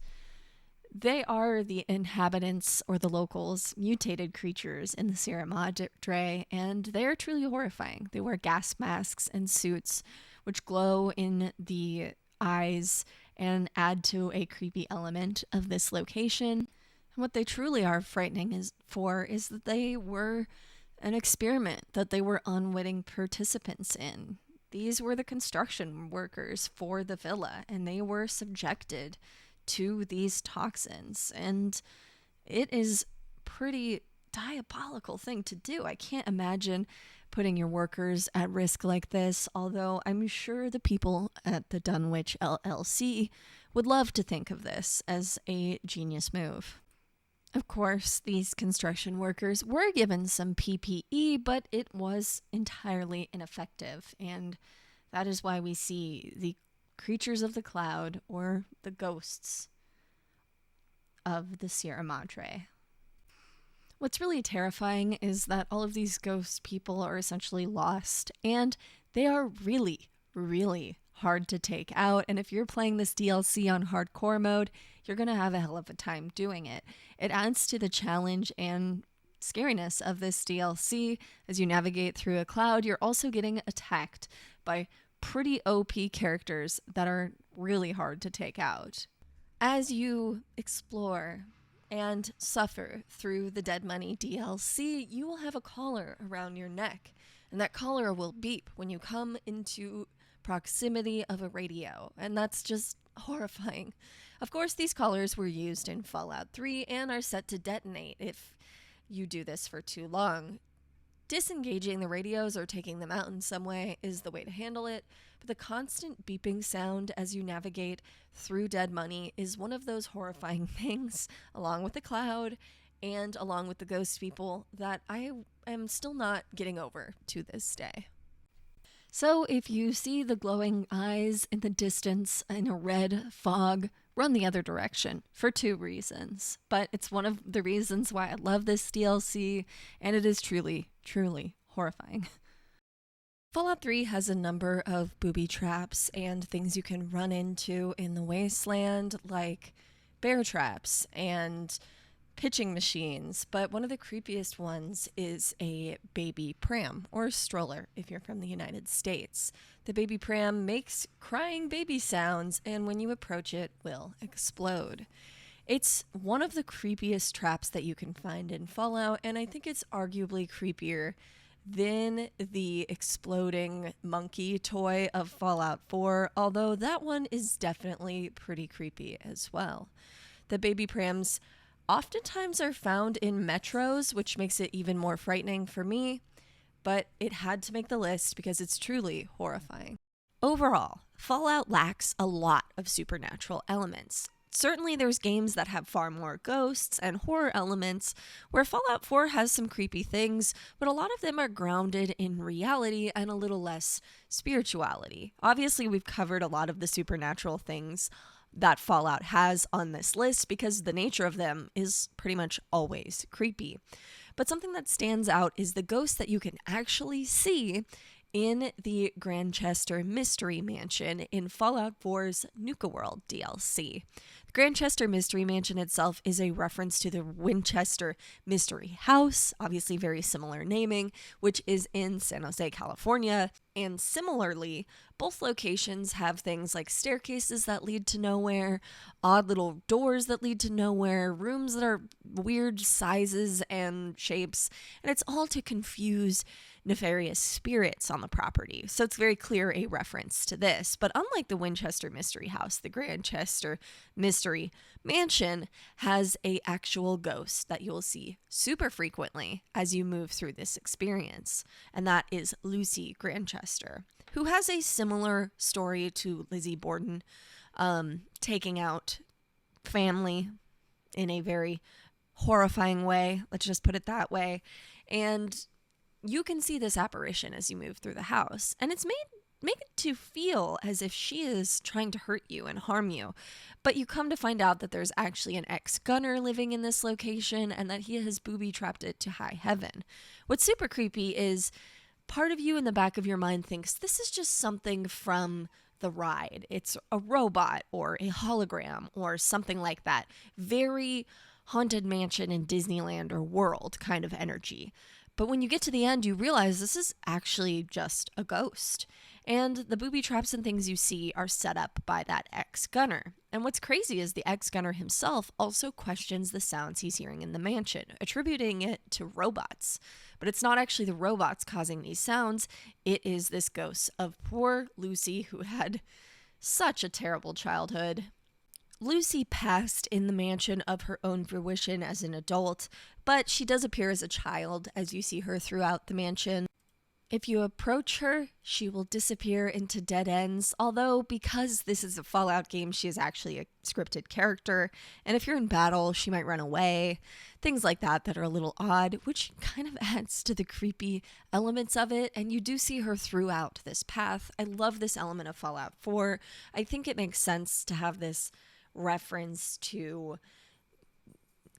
They are the inhabitants or the locals, mutated creatures in the Sierra Madre, and they are truly horrifying. They wear gas masks and suits which glow in the eyes and add to a creepy element of this location. And what they truly are frightening is that they were an experiment that they were unwitting participants in. These were the construction workers for the villa, and they were subjected to these toxins, and it is pretty diabolical thing to do. I can't imagine putting your workers at risk like this, although I'm sure the people at the Dunwich LLC would love to think of this as a genius move. Of course, these construction workers were given some PPE, but it was entirely ineffective, and that is why we see the creatures of the cloud, or the ghosts of the Sierra Madre. What's really terrifying is that all of these ghost people are essentially lost, and they are really, really hard to take out. And if you're playing this DLC on hardcore mode, you're going to have a hell of a time doing it. It adds to the challenge and scariness of this DLC. As you navigate through a cloud, you're also getting attacked by pretty OP characters that are really hard to take out. As you explore and suffer through the Dead Money DLC, you will have a collar around your neck, and that collar will beep when you come into proximity of a radio, and that's just horrifying. Of course, these collars were used in Fallout 3 and are set to detonate if you do this for too long. Disengaging the radios or taking them out in some way is the way to handle it, but the constant beeping sound as you navigate through Dead Money is one of those horrifying things, along with the cloud and along with the ghost people, that I am still not getting over to this day. So if you see the glowing eyes in the distance in a red fog, run the other direction for 2 reasons. But it's one of the reasons why I love this DLC, and it is truly, truly horrifying. Fallout 3 has a number of booby traps and things you can run into in the wasteland, like bear traps and pitching machines, but one of the creepiest ones is a baby pram, or stroller if you're from the United States. The baby pram makes crying baby sounds, and when you approach it, will explode. It's one of the creepiest traps that you can find in Fallout, and I think it's arguably creepier than the exploding monkey toy of Fallout 4, although that one is definitely pretty creepy as well. The baby prams oftentimes are found in metros, which makes it even more frightening for me, but it had to make the list because it's truly horrifying. Overall, Fallout lacks a lot of supernatural elements. Certainly there's games that have far more ghosts and horror elements, where Fallout 4 has some creepy things, but a lot of them are grounded in reality and a little less spirituality. Obviously, we've covered a lot of the supernatural things that Fallout has on this list because the nature of them is pretty much always creepy. But something that stands out is the ghost that you can actually see in the Grandchester Mystery Mansion in Fallout 4's Nuka World DLC. The Grandchester Mystery Mansion itself is a reference to the Winchester Mystery House, obviously very similar naming, which is in San Jose, California. And similarly, both locations have things like staircases that lead to nowhere, odd little doors that lead to nowhere, rooms that are weird sizes and shapes, and it's all to confuse nefarious spirits on the property. So it's very clear a reference to this. But unlike the Winchester Mystery House, the Grandchester Mystery Mansion has a actual ghost that you'll see super frequently as you move through this experience. And that is Lucy Grandchester, who has a similar story to Lizzie Borden, taking out family in a very horrifying way. Let's just put it that way. And you can see this apparition as you move through the house, and it's made make it to feel as if she is trying to hurt you and harm you. But you come to find out that there's actually an ex-gunner living in this location and that he has booby-trapped it to high heaven. What's super creepy is part of you in the back of your mind thinks this is just something from the ride. It's a robot or a hologram or something like that. Very Haunted Mansion in Disneyland or World kind of energy. But when you get to the end, you realize this is actually just a ghost. And the booby traps and things you see are set up by that ex-gunner. And what's crazy is the ex-gunner himself also questions the sounds he's hearing in the mansion, attributing it to robots. But it's not actually the robots causing these sounds. It is this ghost of poor Lucy, who had such a terrible childhood. Lucy passed in the mansion of her own fruition as an adult, but she does appear as a child as you see her throughout the mansion. If you approach her, she will disappear into dead ends, although because this is a Fallout game, she is actually a scripted character, and if you're in battle, she might run away. Things like that are a little odd, which kind of adds to the creepy elements of it, and you do see her throughout this path. I love this element of Fallout 4. I think it makes sense to have this reference to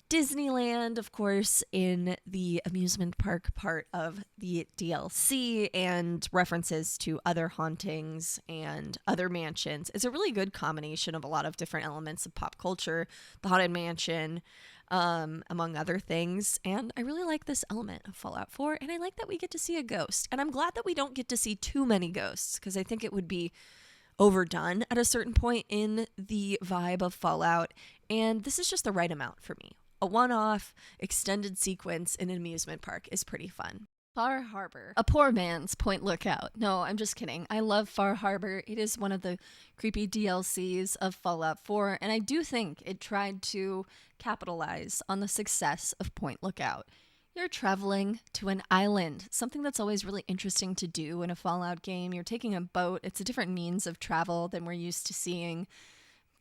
Disneyland, of course, in the amusement park part of the DLC, and references to other hauntings and other mansions. It's a really good combination of a lot of different elements of pop culture, the Haunted Mansion, among other things. And I really like this element of Fallout 4, and I like that we get to see a ghost. And I'm glad that we don't get to see too many ghosts, because I think it would be overdone at a certain point in the vibe of Fallout, and this is just the right amount for me. A one-off extended sequence in an amusement park is pretty fun. Far Harbor, a poor man's Point Lookout. No, I'm just kidding. I love Far Harbor. It is one of the creepy DLCs of Fallout 4, and I do think it tried to capitalize on the success of Point Lookout. You're traveling to an island, something that's always really interesting to do in a Fallout game. You're taking a boat. It's a different means of travel than we're used to seeing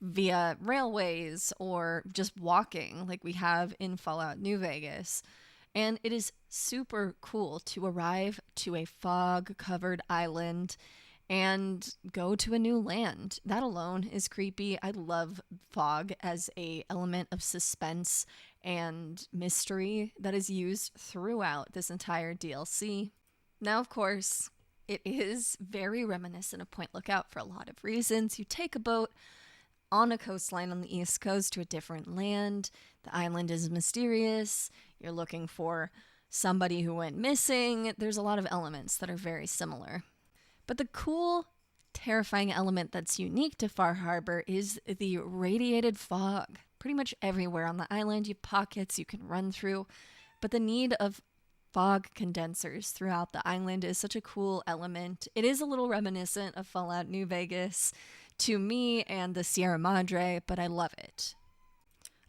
via railways or just walking like we have in Fallout New Vegas. And it is super cool to arrive to a fog-covered island and go to a new land. That alone is creepy. I love fog as a element of suspense and mystery that is used throughout this entire DLC. Now, of course, it is very reminiscent of Point Lookout for a lot of reasons. You take a boat on a coastline on the East Coast to a different land. The island is mysterious. You're looking for somebody who went missing. There's a lot of elements that are very similar. But the cool, terrifying element that's unique to Far Harbor is the radiated fog. Pretty much everywhere on the island, you have pockets you can run through. But the need of fog condensers throughout the island is such a cool element. It is a little reminiscent of Fallout New Vegas to me and the Sierra Madre, but I love it.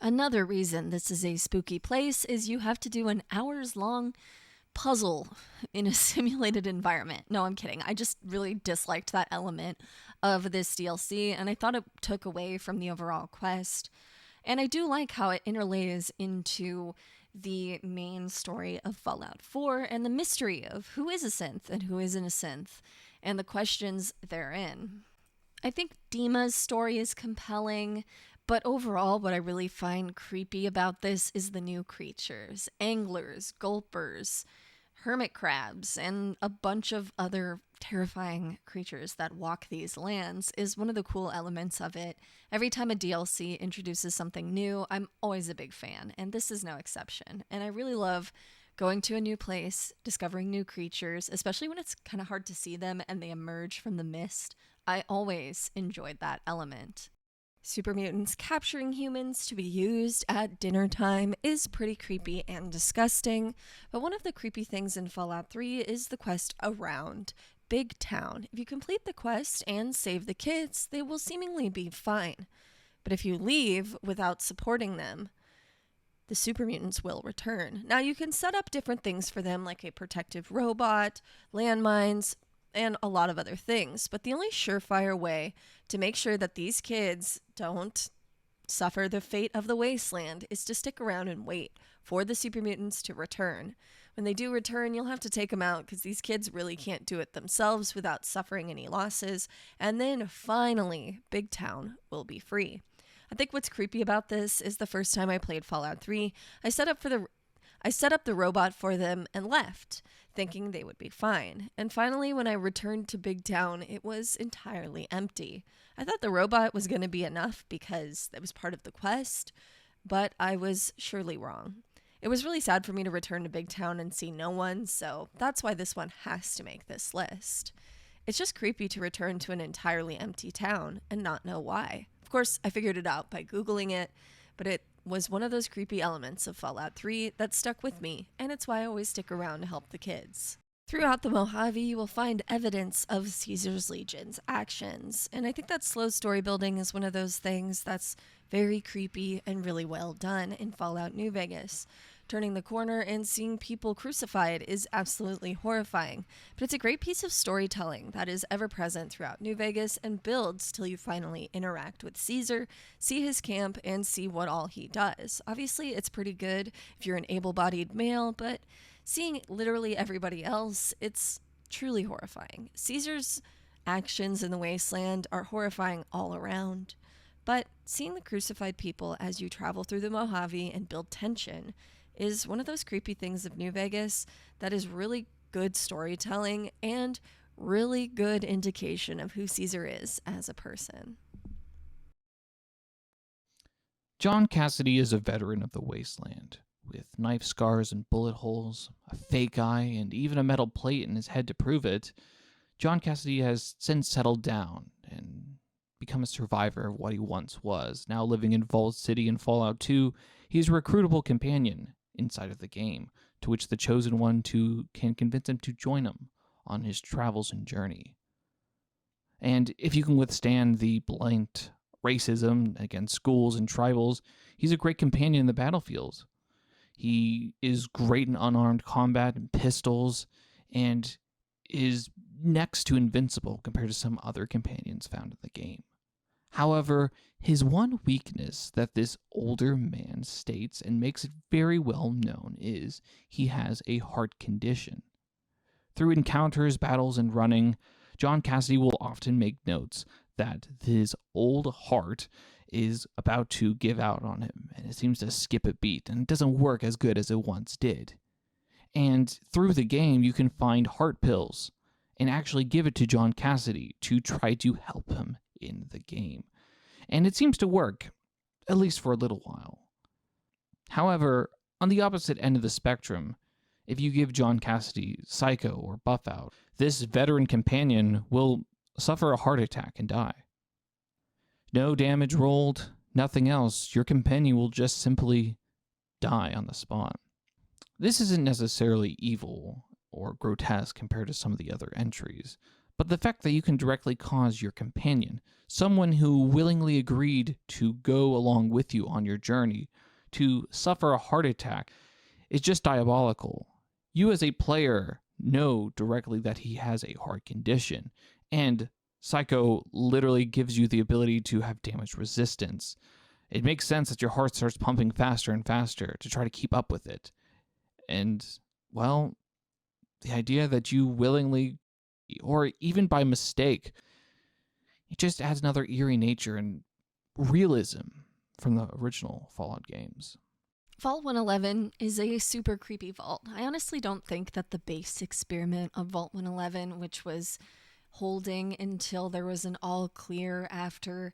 Another reason this is a spooky place is you have to do an hours-long puzzle in a simulated environment. No, I'm kidding. I just really disliked that element of this DLC, and I thought it took away from the overall quest. And I do like how it interlays into the main story of Fallout 4 and the mystery of who is a synth and who isn't a synth, and the questions therein. I think Dima's story is compelling, but overall what I really find creepy about this is the new creatures. Anglers, gulpers, hermit crabs, and a bunch of other terrifying creatures that walk these lands is one of the cool elements of it. Every time a DLC introduces something new, I'm always a big fan, and this is no exception. And I really love going to a new place, discovering new creatures, especially when it's kind of hard to see them and they emerge from the mist. I always enjoyed that element. Super mutants capturing humans to be used at dinner time is pretty creepy and disgusting, but one of the creepy things in Fallout 3 is the quest around Big Town. If you complete the quest and save the kids, they will seemingly be fine. But if you leave without supporting them, the super mutants will return. Now you can set up different things for them, like a protective robot, landmines, and a lot of other things. But the only surefire way to make sure that these kids don't suffer the fate of the wasteland is to stick around and wait for the super mutants to return. When they do return, you'll have to take them out because these kids really can't do it themselves without suffering any losses. And then finally, Big Town will be free. I think what's creepy about this is the first time I played Fallout 3, I set up the robot for them and left, thinking they would be fine. And finally, when I returned to Big Town, it was entirely empty. I thought the robot was going to be enough because that was part of the quest, but I was surely wrong. It was really sad for me to return to Big Town and see no one, so that's why this one has to make this list. It's just creepy to return to an entirely empty town and not know why. Of course, I figured it out by Googling it, but it was one of those creepy elements of Fallout 3 that stuck with me, and it's why I always stick around to help the kids. Throughout the Mojave, you will find evidence of Caesar's Legion's actions, and I think that slow story building is one of those things that's very creepy and really well done in Fallout New Vegas. Turning the corner and seeing people crucified is absolutely horrifying, but it's a great piece of storytelling that is ever present throughout New Vegas and builds till you finally interact with Caesar, see his camp, and see what all he does. Obviously, it's pretty good if you're an able-bodied male, but seeing literally everybody else, it's truly horrifying. Caesar's actions in the wasteland are horrifying all around, but seeing the crucified people as you travel through the Mojave and build tension is one of those creepy things of New Vegas that is really good storytelling and really good indication of who Caesar is as a person.
John Cassidy is a veteran of the wasteland, with knife scars and bullet holes, a fake eye, and even a metal plate in his head to prove it. John Cassidy has since settled down and become a survivor of what he once was. Now living in Vault City in Fallout 2, he's a recruitable companion inside of the game, to which the Chosen One can convince him to join him on his travels and journey. And if you can withstand the blatant racism against schools and tribals, he's a great companion in the battlefield. He is great in unarmed combat and pistols, and is next to invincible compared to some other companions found in the game. However, his one weakness that this older man states and makes it very well known is he has a heart condition. Through encounters, battles, and running, John Cassidy will often make notes that his old heart is about to give out on him, and it seems to skip a beat, and it doesn't work as good as it once did. And through the game, you can find heart pills and actually give it to John Cassidy to try to help him in the game. And it seems to work, at least for a little while. However, on the opposite end of the spectrum, if you give John Cassidy Psycho or Buff Out, this veteran companion will suffer a heart attack and die. No damage rolled, nothing else. Your companion will just simply die on the spot. This isn't necessarily evil or grotesque compared to some of the other entries, but the fact that you can directly cause your companion, someone who willingly agreed to go along with you on your journey, to suffer a heart attack is just diabolical. You as a player know directly that he has a heart condition, and Psycho literally gives you the ability to have damage resistance. It makes sense that your heart starts pumping faster and faster to try to keep up with it. And, well, the idea that you willingly, or even by mistake, it just adds another eerie nature and realism from the original Fallout games.
Vault 111 is a super creepy vault. I honestly don't think that the base experiment of Vault 111, which was holding until there was an all clear after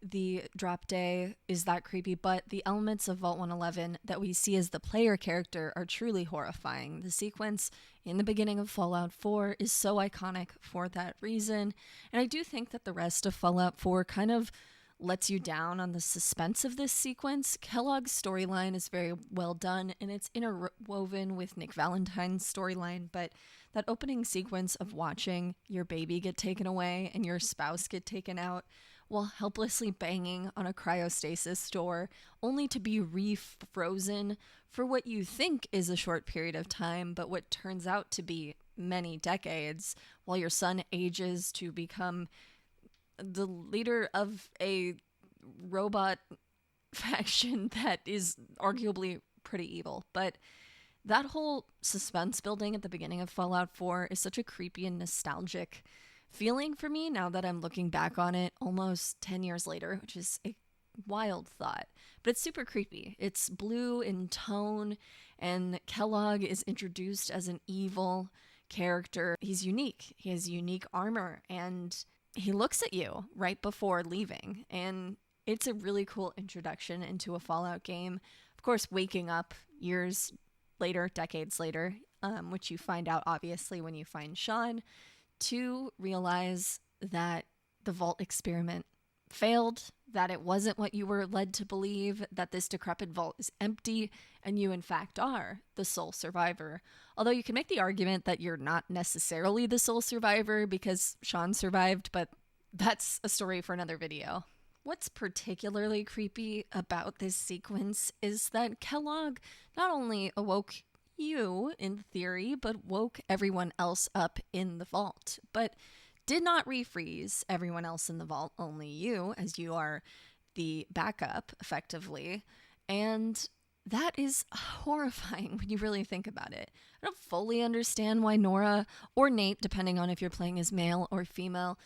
the drop day, is that creepy, but the elements of Vault 111 that we see as the player character are truly horrifying. The sequence in the beginning of Fallout 4 is so iconic for that reason, and I do think that the rest of Fallout 4 kind of lets you down on the suspense of this sequence. Kellogg's storyline is very well done, and it's interwoven with Nick Valentine's storyline, but that opening sequence of watching your baby get taken away and your spouse get taken out while helplessly banging on a cryostasis door, only to be refrozen for what you think is a short period of time, but what turns out to be many decades, while your son ages to become the leader of a robot faction that is arguably pretty evil. But That whole suspense building at the beginning of Fallout 4 is such a creepy and nostalgic feeling for me now that I'm looking back on it almost 10 years later, which is a wild thought. But it's super creepy. It's blue in tone, and Kellogg is introduced as an evil character. He's unique. He has unique armor, and he looks at you right before leaving. And it's a really cool introduction into a Fallout game. Of course, waking up years later, decades later, which you find out obviously when you find Sean, to realize that the vault experiment failed, that it wasn't what you were led to believe, that this decrepit vault is empty, and you in fact are the sole survivor. Although you can make the argument that you're not necessarily the sole survivor because Sean survived, but that's a story for another video. What's particularly creepy about this sequence is that Kellogg not only awoke you, in theory, but woke everyone else up in the vault, but did not refreeze everyone else in the vault, only you, as you are the backup, effectively. And that is horrifying when you really think about it. I don't fully understand why Nora, or Nate, depending on if you're playing as male or female,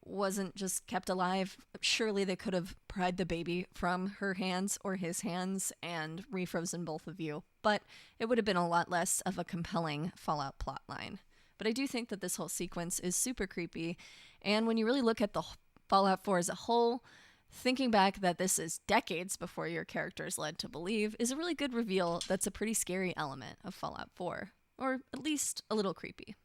wasn't just kept alive. Surely they could have pried the baby from her hands or his hands and refrozen both of you, but it would have been a lot less of a compelling Fallout plotline. But I do think that this whole sequence is super creepy, and when you really look at the Fallout 4 as a whole, thinking back that this is decades before your character is led to believe is a really good reveal that's a pretty scary element of Fallout 4, or at least a little creepy.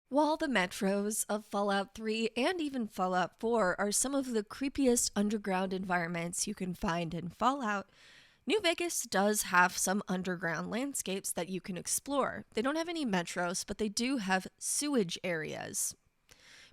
While the metros of Fallout 3 and even Fallout 4 are some of the creepiest underground environments you can find in Fallout, New Vegas does have some underground landscapes that you can explore. They don't have any metros, but they do have sewage areas,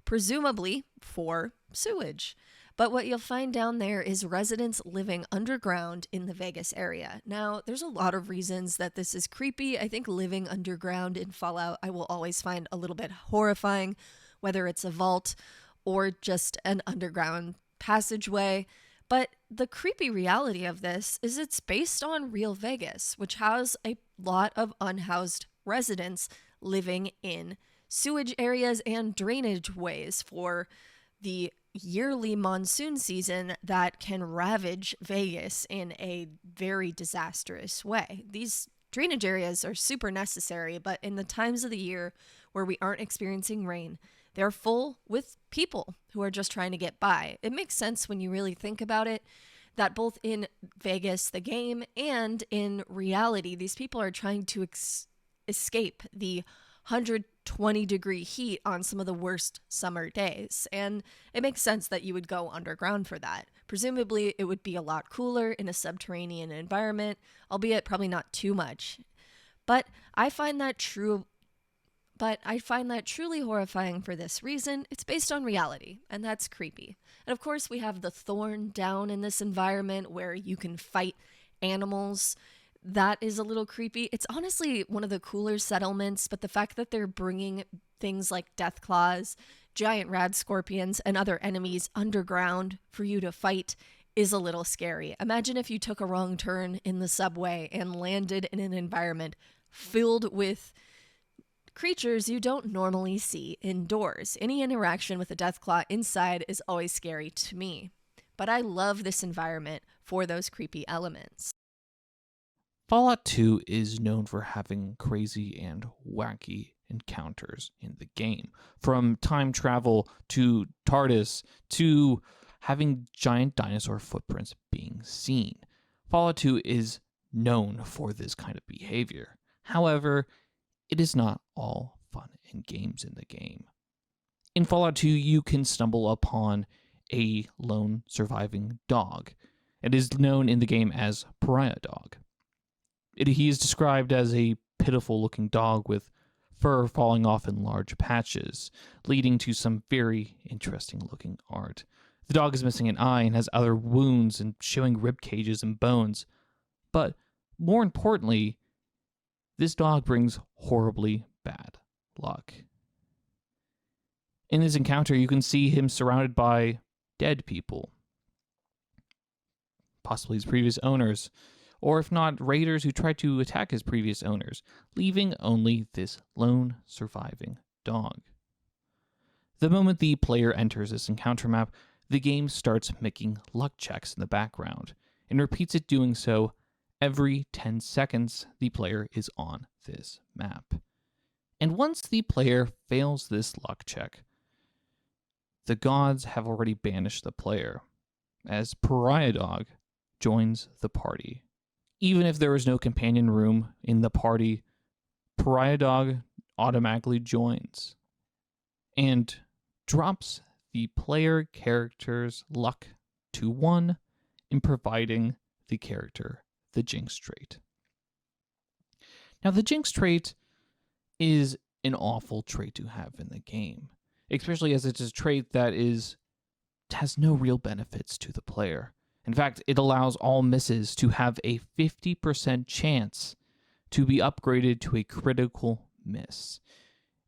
presumably for sewage. But what you'll find down there is residents living underground in the Vegas area. Now, there's a lot of reasons that this is creepy. I think living underground in Fallout, I will always find a little bit horrifying, whether it's a vault or just an underground passageway. But the creepy reality of this is it's based on real Vegas, which has a lot of unhoused residents living in sewage areas and drainage ways for the yearly monsoon season that can ravage Vegas in a very disastrous way. These drainage areas are super necessary, but in the times of the year where we aren't experiencing rain, they're full with people who are just trying to get by. It makes sense when you really think about it that both in Vegas, the game, and in reality, these people are trying to escape the 120-degree heat on some of the worst summer days. And it makes sense that you would go underground for that. Presumably, it would be a lot cooler in a subterranean environment, albeit probably not too much. But I find that truly horrifying for this reason. It's based on reality, and that's creepy. And of course, we have the Thorn down in this environment where you can fight animals. That is a little creepy. It's honestly one of the cooler settlements, but the fact that they're bringing things like Deathclaws, giant rad scorpions, and other enemies underground for you to fight is a little scary. Imagine if you took a wrong turn in the subway and landed in an environment filled with creatures you don't normally see indoors. Any interaction with a Deathclaw inside is always scary to me. But I love this environment for those creepy elements.
Fallout 2 is known for having crazy and wacky encounters in the game. From time travel to TARDIS to having giant dinosaur footprints being seen. Fallout 2 is known for this kind of behavior. However, it is not all fun and games in the game. In Fallout 2, you can stumble upon a lone surviving dog. It is known in the game as Pariah Dog. He is described as a pitiful-looking dog with fur falling off in large patches, leading to some very interesting-looking art. The dog is missing an eye and has other wounds and showing rib cages and bones. But more importantly, this dog brings horribly bad luck. In this encounter, you can see him surrounded by dead people, possibly his previous owners, or if not, raiders who tried to attack his previous owners, leaving only this lone surviving dog. The moment the player enters this encounter map, the game starts making luck checks in the background, and repeats it doing so every 10 seconds the player is on this map. And once the player fails this luck check, the gods have already banished the player, as Pariah Dog joins the party. Even if there is no companion room in the party, Pariah Dog automatically joins and drops the player character's luck to 1 in providing the character the Jinx trait. Now, the Jinx trait is an awful trait to have in the game, especially as it's a trait that has no real benefits to the player. In fact, it allows all misses to have a 50% chance to be upgraded to a critical miss.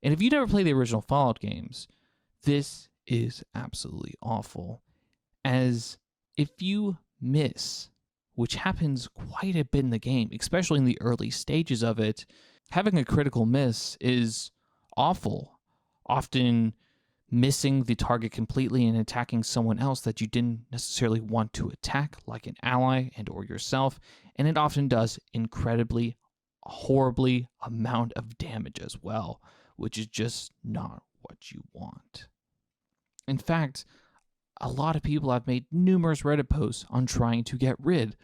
And if you never played the original Fallout games, this is absolutely awful, as if you miss, which happens quite a bit in the game, especially in the early stages of it, having a critical miss is awful, often missing the target completely and attacking someone else that you didn't necessarily want to attack, like an ally and or yourself, and it often does incredibly, horribly amount of damage as well, which is just not what you want. In fact, a lot of people have made numerous Reddit posts on trying to get rid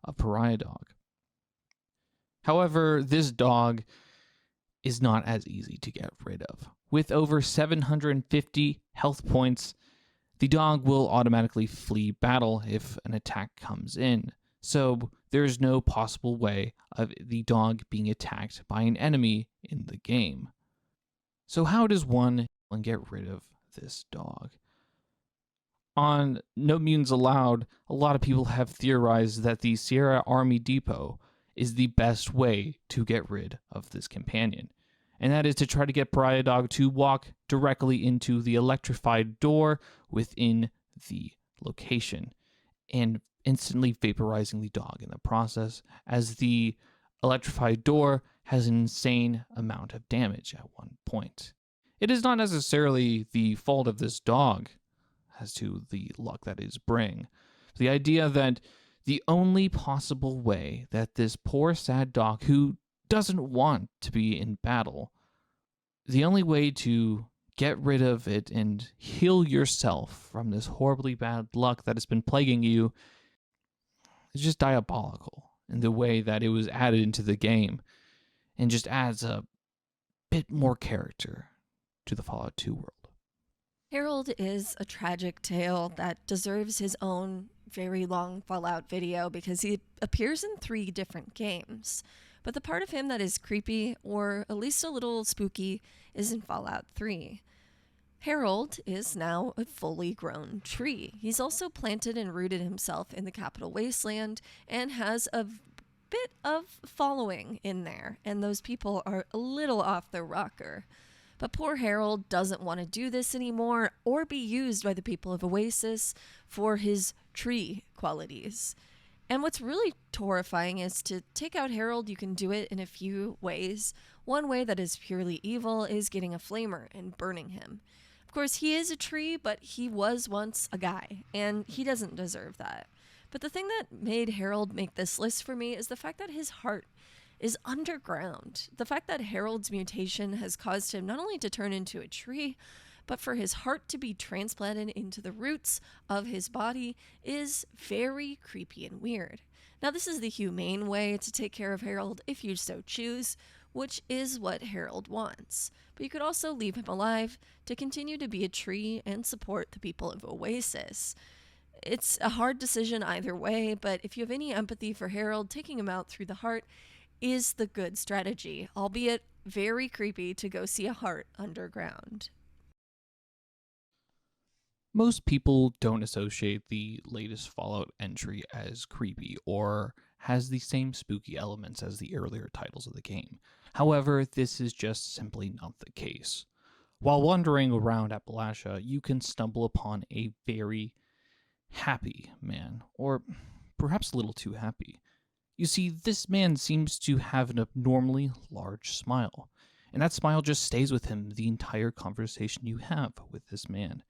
of Pariah Dog. However, this dog is not as easy to get rid of. With over 750 health points, the dog will automatically flee battle if an attack comes in, so there's no possible way of the dog being attacked by an enemy in the game. So how does one get rid of this dog? On No Mutants Allowed, a lot of people have theorized that the Sierra Army Depot is the best way to get rid of this companion, and that is to try to get Pariah Dog to walk directly into the electrified door within the location, and instantly vaporizing the dog in the process, as the electrified door has an insane amount of damage at one point. It is not necessarily the fault of this dog as to the luck that is bring. The idea that the only possible way that this poor sad dog, who doesn't want to be in battle, the only way to get rid of it and heal yourself from this horribly bad luck that has been plaguing you is just diabolical in the way that it was added into the game, and just adds a bit more character to the Fallout 2 world.
Harold is a tragic tale that deserves his own very long Fallout video because he appears in 3 different games. But the part of him that is creepy, or at least a little spooky, is in Fallout 3. Harold is now a fully grown tree. He's also planted and rooted himself in the Capital Wasteland and has a bit of following in there, and those people are a little off their rocker. But poor Harold doesn't want to do this anymore or be used by the people of Oasis for his tree qualities. And what's really horrifying is to take out Harold, you can do it in a few ways. One way that is purely evil is getting a flamer and burning him. Of course, he is a tree, but he was once a guy, and he doesn't deserve that. But the thing that made Harold make this list for me is the fact that his heart is underground. The fact that Harold's mutation has caused him not only to turn into a tree, but for his heart to be transplanted into the roots of his body is very creepy and weird. Now, this is the humane way to take care of Harold if you so choose, which is what Harold wants. But you could also leave him alive to continue to be a tree and support the people of Oasis. It's a hard decision either way, but if you have any empathy for Harold, taking him out through the heart is the good strategy, albeit very creepy to go see a heart underground.
Most people don't associate the latest Fallout entry as creepy or has the same spooky elements as the earlier titles of the game. However, this is just simply not the case. While wandering around Appalachia, you can stumble upon a very happy man, or perhaps a little too happy. You see, this man seems to have an abnormally large smile, and that smile just stays with him the entire conversation you have with this man.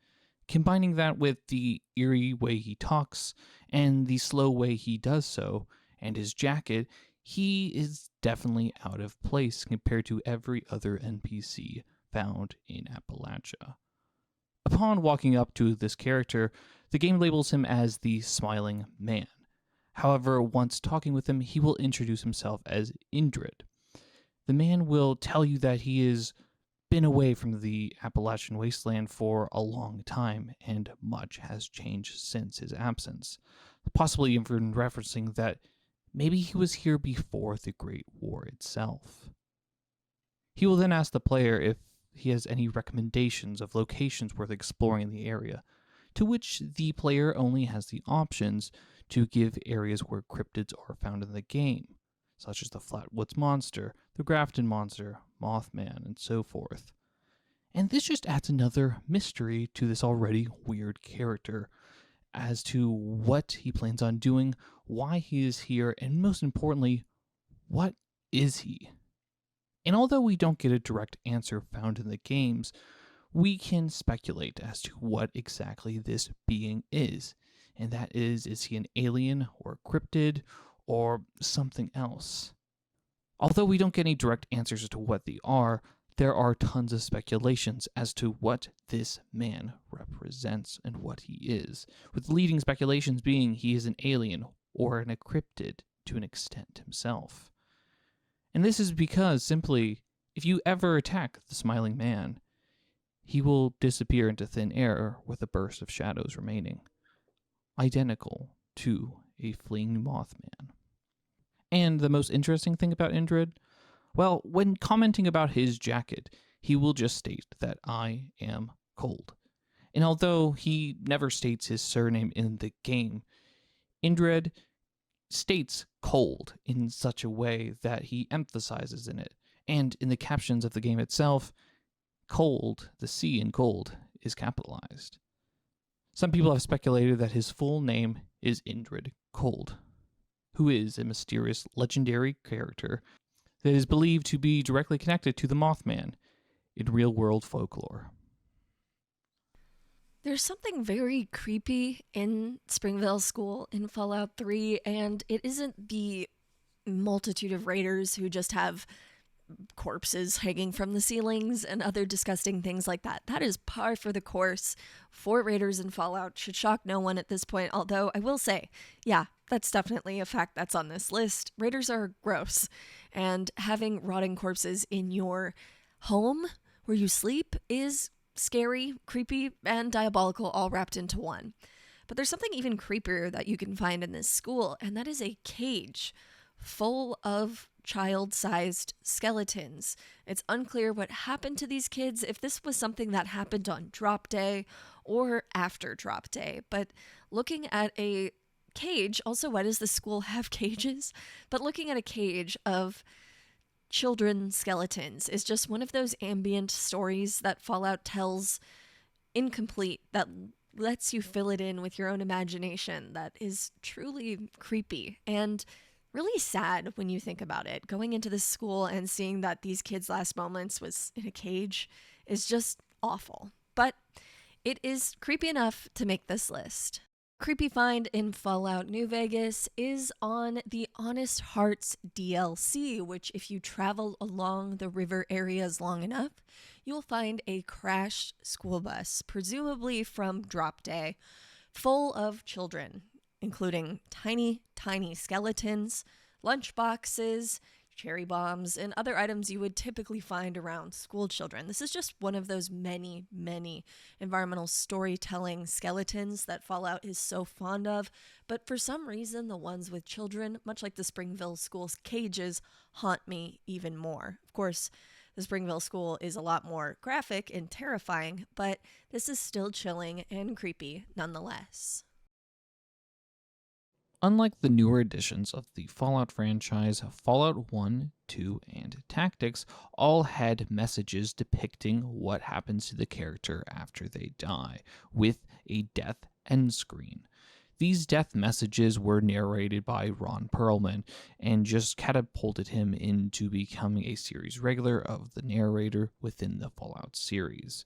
Combining that with the eerie way he talks and the slow way he does so, and his jacket, he is definitely out of place compared to every other NPC found in Appalachia. Upon walking up to this character, the game labels him as the Smiling Man. However, once talking with him, he will introduce himself as Indrid. The man will tell you that he has been away from the Appalachian wasteland for a long time, and much has changed since his absence. Possibly even referencing that maybe he was here before the Great War itself. He will then ask the player if he has any recommendations of locations worth exploring in the area, to which the player only has the options to give areas where cryptids are found in the game, such as the Flatwoods Monster, the Grafton Monster, Mothman, and so forth. And this just adds another mystery to this already weird character as to what he plans on doing, why he is here, and most importantly, what is he? And although we don't get a direct answer found in the games, we can speculate as to what exactly this being is. And that is he an alien or a cryptid or something else? Although we don't get any direct answers as to what they are, there are tons of speculations as to what this man represents and what he is, with leading speculations being he is an alien or an cryptid to an extent himself. And this is because, simply, if you ever attack the Smiling Man, he will disappear into thin air with a burst of shadows remaining, identical to a fleeing Mothman. And the most interesting thing about Indrid? Well, when commenting about his jacket, he will just state that I am cold. And although he never states his surname in the game, Indrid states cold in such a way that he emphasizes in it. And in the captions of the game itself, cold, the C in cold, is capitalized. Some people have speculated that his full name is Indrid Cold, who is a mysterious legendary character that is believed to be directly connected to the Mothman in real-world folklore.
There's something very creepy in Springvale School in Fallout 3, and it isn't the multitude of raiders who just have corpses hanging from the ceilings and other disgusting things like that. That is par for the course for raiders in Fallout. Should shock no one at this point, although I will say, yeah, that's definitely a fact that's on this list. Raiders are gross, and having rotting corpses in your home where you sleep is scary, creepy, and diabolical all wrapped into one. But there's something even creepier that you can find in this school, and that is a cage full of child-sized skeletons. It's unclear what happened to these kids, if this was something that happened on drop day or after drop day. But looking at a cage, also, why does the school have cages? But looking at a cage of children skeletons is just one of those ambient stories that Fallout tells incomplete, that lets you fill it in with your own imagination, that is truly creepy and really sad when you think about it. Going into this school and seeing that these kids' last moments was in a cage is just awful. But it is creepy enough to make this list. Creepy find in Fallout New Vegas is on the Honest Hearts DLC, which if you travel along the river areas long enough, you'll find a crashed school bus, presumably from drop day, full of children, including tiny, tiny skeletons, lunchboxes, cherry bombs, and other items you would typically find around school children. This is just one of those many, many environmental storytelling skeletons that Fallout is so fond of, but for some reason the ones with children, much like the Springville School's cages, haunt me even more. Of course, the Springville School is a lot more graphic and terrifying, but this is still chilling and creepy nonetheless.
Unlike the newer editions of the Fallout franchise, Fallout 1, 2, and Tactics all had messages depicting what happens to the character after they die, with a death end screen. These death messages were narrated by Ron Perlman and just catapulted him into becoming a series regular of the narrator within the Fallout series.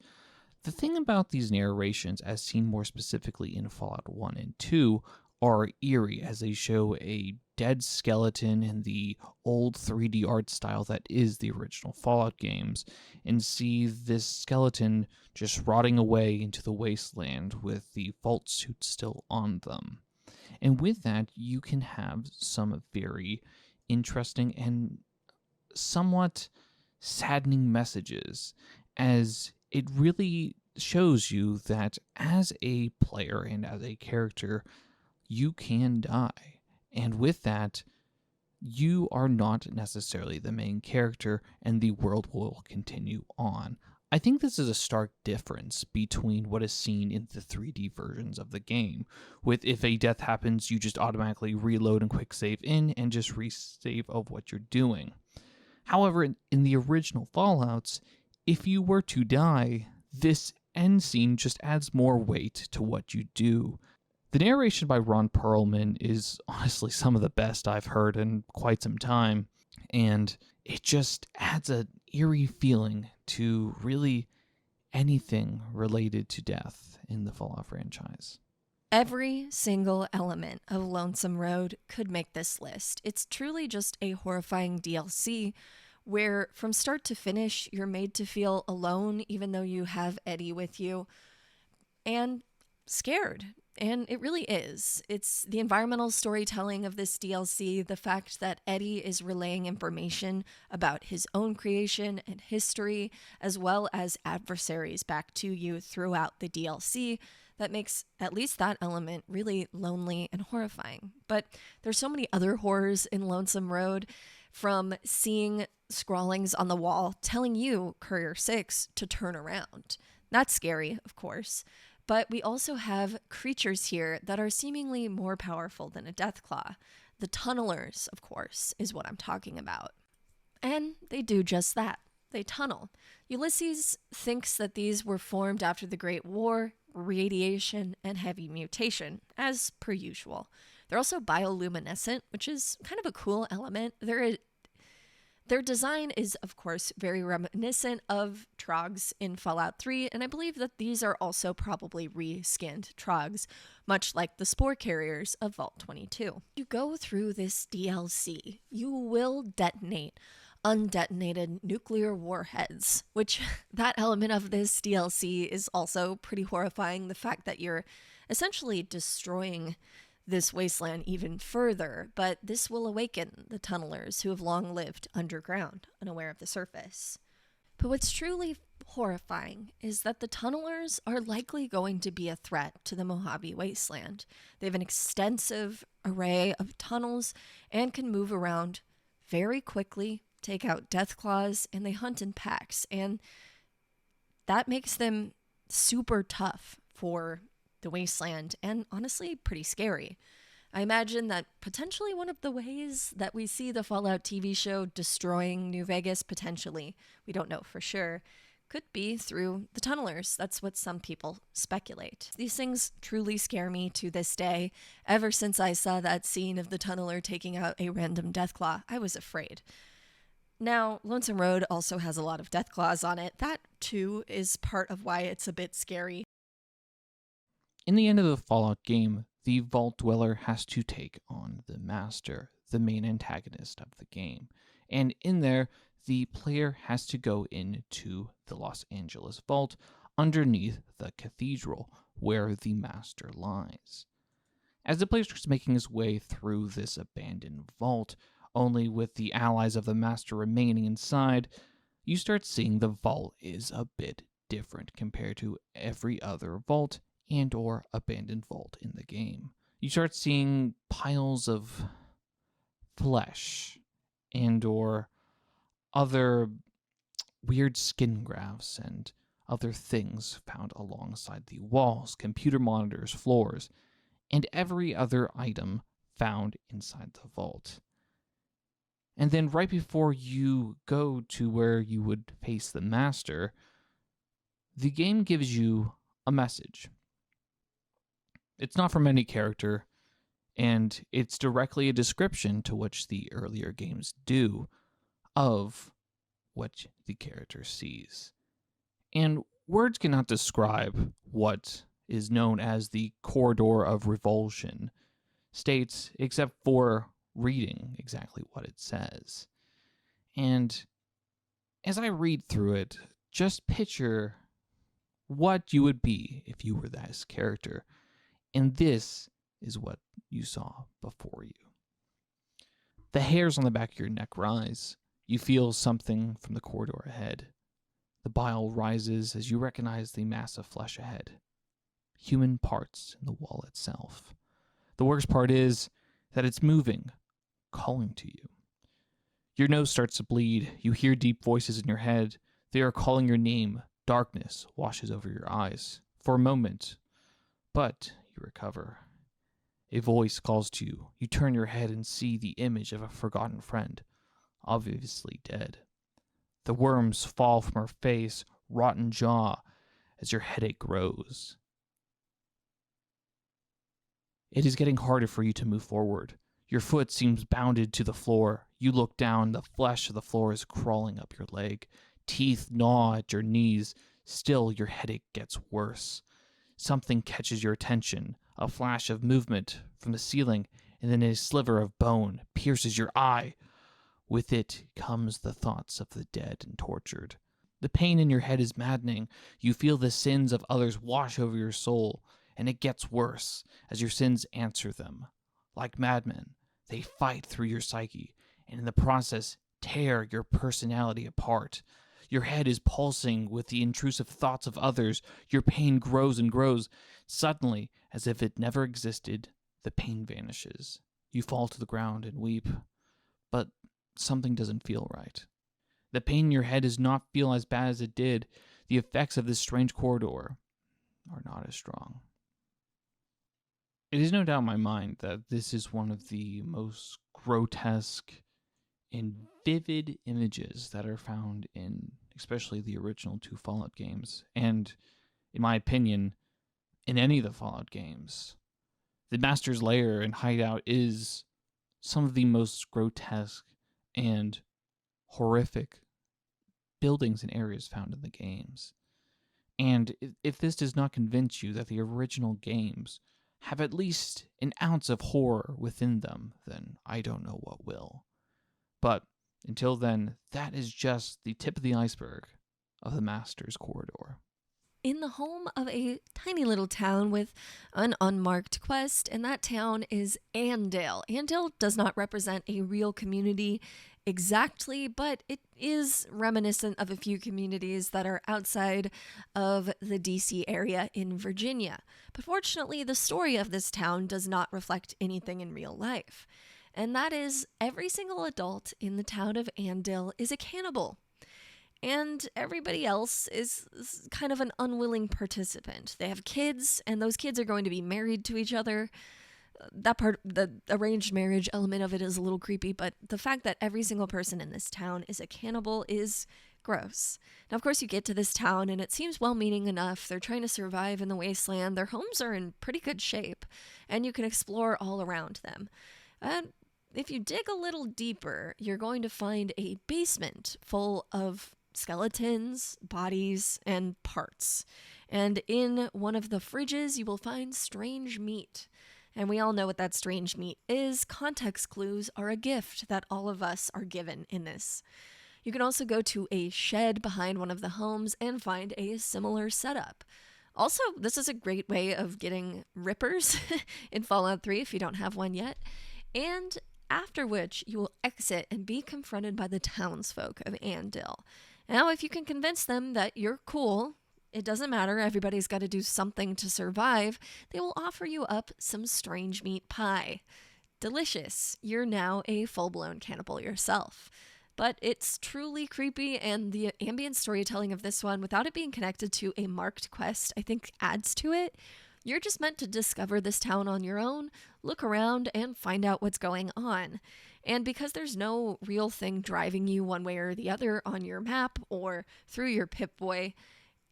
The thing about these narrations, as seen more specifically in Fallout 1 and 2, are eerie as they show a dead skeleton in the old 3D art style that is the original Fallout games, and see this skeleton just rotting away into the wasteland with the vault suit still on them. And with that, you can have some very interesting and somewhat saddening messages, as it really shows you that as a player and as a character, you can die. And with that, you are not necessarily the main character, and the world will continue on. I think this is a stark difference between what is seen in the 3D versions of the game, with if a death happens, you just automatically reload and quick save in and just resave of what you're doing. However, in the original Fallouts, if you were to die, this end scene just adds more weight to what you do. The narration by Ron Perlman is honestly some of the best I've heard in quite some time, and it just adds an eerie feeling to really anything related to death in the Fallout franchise.
Every single element of Lonesome Road could make this list. It's truly just a horrifying DLC where from start to finish, you're made to feel alone even though you have Eddie with you, and scared. And it really is. It's the environmental storytelling of this DLC, the fact that Eddie is relaying information about his own creation and history, as well as adversaries back to you throughout the DLC, that makes at least that element really lonely and horrifying. But there's so many other horrors in Lonesome Road, from seeing scrawlings on the wall telling you, Courier 6, to turn around. That's scary, of course. But we also have creatures here that are seemingly more powerful than a Deathclaw. The tunnelers, of course, is what I'm talking about. And they do just that. They tunnel. Ulysses thinks that these were formed after the Great War, radiation, and heavy mutation, as per usual. They're also bioluminescent, which is kind of a cool element. Their design is, of course, very reminiscent of Trogs in Fallout 3, and I believe that these are also probably re-skinned Trogs, much like the spore carriers of Vault 22. You go through this DLC, you will detonate undetonated nuclear warheads, which that element of this DLC is also pretty horrifying. The fact that you're essentially destroying this wasteland even further, but this will awaken the tunnelers who have long lived underground, unaware of the surface. But what's truly horrifying is that the tunnelers are likely going to be a threat to the Mojave Wasteland. They have an extensive array of tunnels and can move around very quickly, take out Deathclaws, and they hunt in packs, and that makes them super tough for the wasteland, and honestly pretty scary. I imagine that potentially one of the ways that we see the Fallout TV show destroying New Vegas, potentially, we don't know for sure, could be through the tunnelers. That's what some people speculate. These things truly scare me to this day. Ever since I saw that scene of the tunneler taking out a random Deathclaw, I was afraid. Now, Lonesome Road also has a lot of Deathclaws on it. That, too, is part of why it's a bit scary.
In the end of the Fallout game, the Vault Dweller has to take on the Master, the main antagonist of the game. And in there, the player has to go into the Los Angeles Vault underneath the cathedral, where the Master lies. As the player starts making his way through this abandoned vault, only with the allies of the Master remaining inside, you start seeing the vault is a bit different compared to every other vault and or abandoned vault in the game. You start seeing piles of flesh and or other weird skin grafts and other things found alongside the walls, computer monitors, floors, and every other item found inside the vault. And then right before you go to where you would face the Master, the game gives you a message. It's not from any character, and it's directly a description to which the earlier games do of what the character sees. And words cannot describe what is known as the corridor of revulsion, states, except for reading exactly what it says. And as I read through it, just picture what you would be if you were this character. And this is what you saw before you. The hairs on the back of your neck rise. You feel something from the corridor ahead. The bile rises as you recognize the mass of flesh ahead. Human parts in the wall itself. The worst part is that it's moving, calling to you. Your nose starts to bleed. You hear deep voices in your head. They are calling your name. Darkness washes over your eyes for a moment, but you recover. A voice calls to you. You turn your head and see the image of a forgotten friend, obviously dead. The worms fall from her face, rotten jaw, as your headache grows. It is getting harder for you to move forward. Your foot seems bounded to the floor. You look down. The flesh of the floor is crawling up your leg. Teeth gnaw at your knees. Still, your headache gets worse. Something catches your attention. A flash of movement from the ceiling, and then a sliver of bone pierces your eye. With it comes the thoughts of the dead and tortured. The pain in your head is maddening. You feel the sins of others wash over your soul, and it gets worse as your sins answer them. Like madmen, they fight through your psyche, and in the process tear your personality apart. Your head is pulsing with the intrusive thoughts of others. Your pain grows and grows. Suddenly, as if it never existed, the pain vanishes. You fall to the ground and weep, but something doesn't feel right. The pain in your head does not feel as bad as it did. The effects of this strange corridor are not as strong. It is no doubt in my mind that this is one of the most grotesque and vivid images that are found in especially the original two Fallout games, and in my opinion, in any of the Fallout games. The Master's Lair and Hideout is some of the most grotesque and horrific buildings and areas found in the games. And if this does not convince you that the original games have at least an ounce of horror within them, then I don't know what will. But until then, that is just the tip of the iceberg of the Master's Corridor.
In the home of a tiny little town with an unmarked quest, and that town is Andale. Andale does not represent a real community exactly, but it is reminiscent of a few communities that are outside of the DC area in Virginia. But fortunately, the story of this town does not reflect anything in real life. And that is every single adult in the town of Andale is a cannibal. And everybody else is kind of an unwilling participant. They have kids, and those kids are going to be married to each other. That part, the arranged marriage element of it is a little creepy, but the fact that every single person in this town is a cannibal is gross. Now, of course, you get to this town, and it seems well-meaning enough. They're trying to survive in the wasteland. Their homes are in pretty good shape, and you can explore all around them. And if you dig a little deeper, you're going to find a basement full of skeletons, bodies, and parts. And in one of the fridges, you will find strange meat. And we all know what that strange meat is. Context clues are a gift that all of us are given in this. You can also go to a shed behind one of the homes and find a similar setup. Also, this is a great way of getting rippers in Fallout 3 if you don't have one yet. And after which, you will exit and be confronted by the townsfolk of Andale. Now, if you can convince them that you're cool, it doesn't matter, everybody's got to do something to survive, they will offer you up some strange meat pie. Delicious. You're now a full-blown cannibal yourself. But it's truly creepy, and the ambient storytelling of this one, without it being connected to a marked quest, I think adds to it. You're just meant to discover this town on your own, look around, and find out what's going on. And because there's no real thing driving you one way or the other on your map or through your Pip-Boy,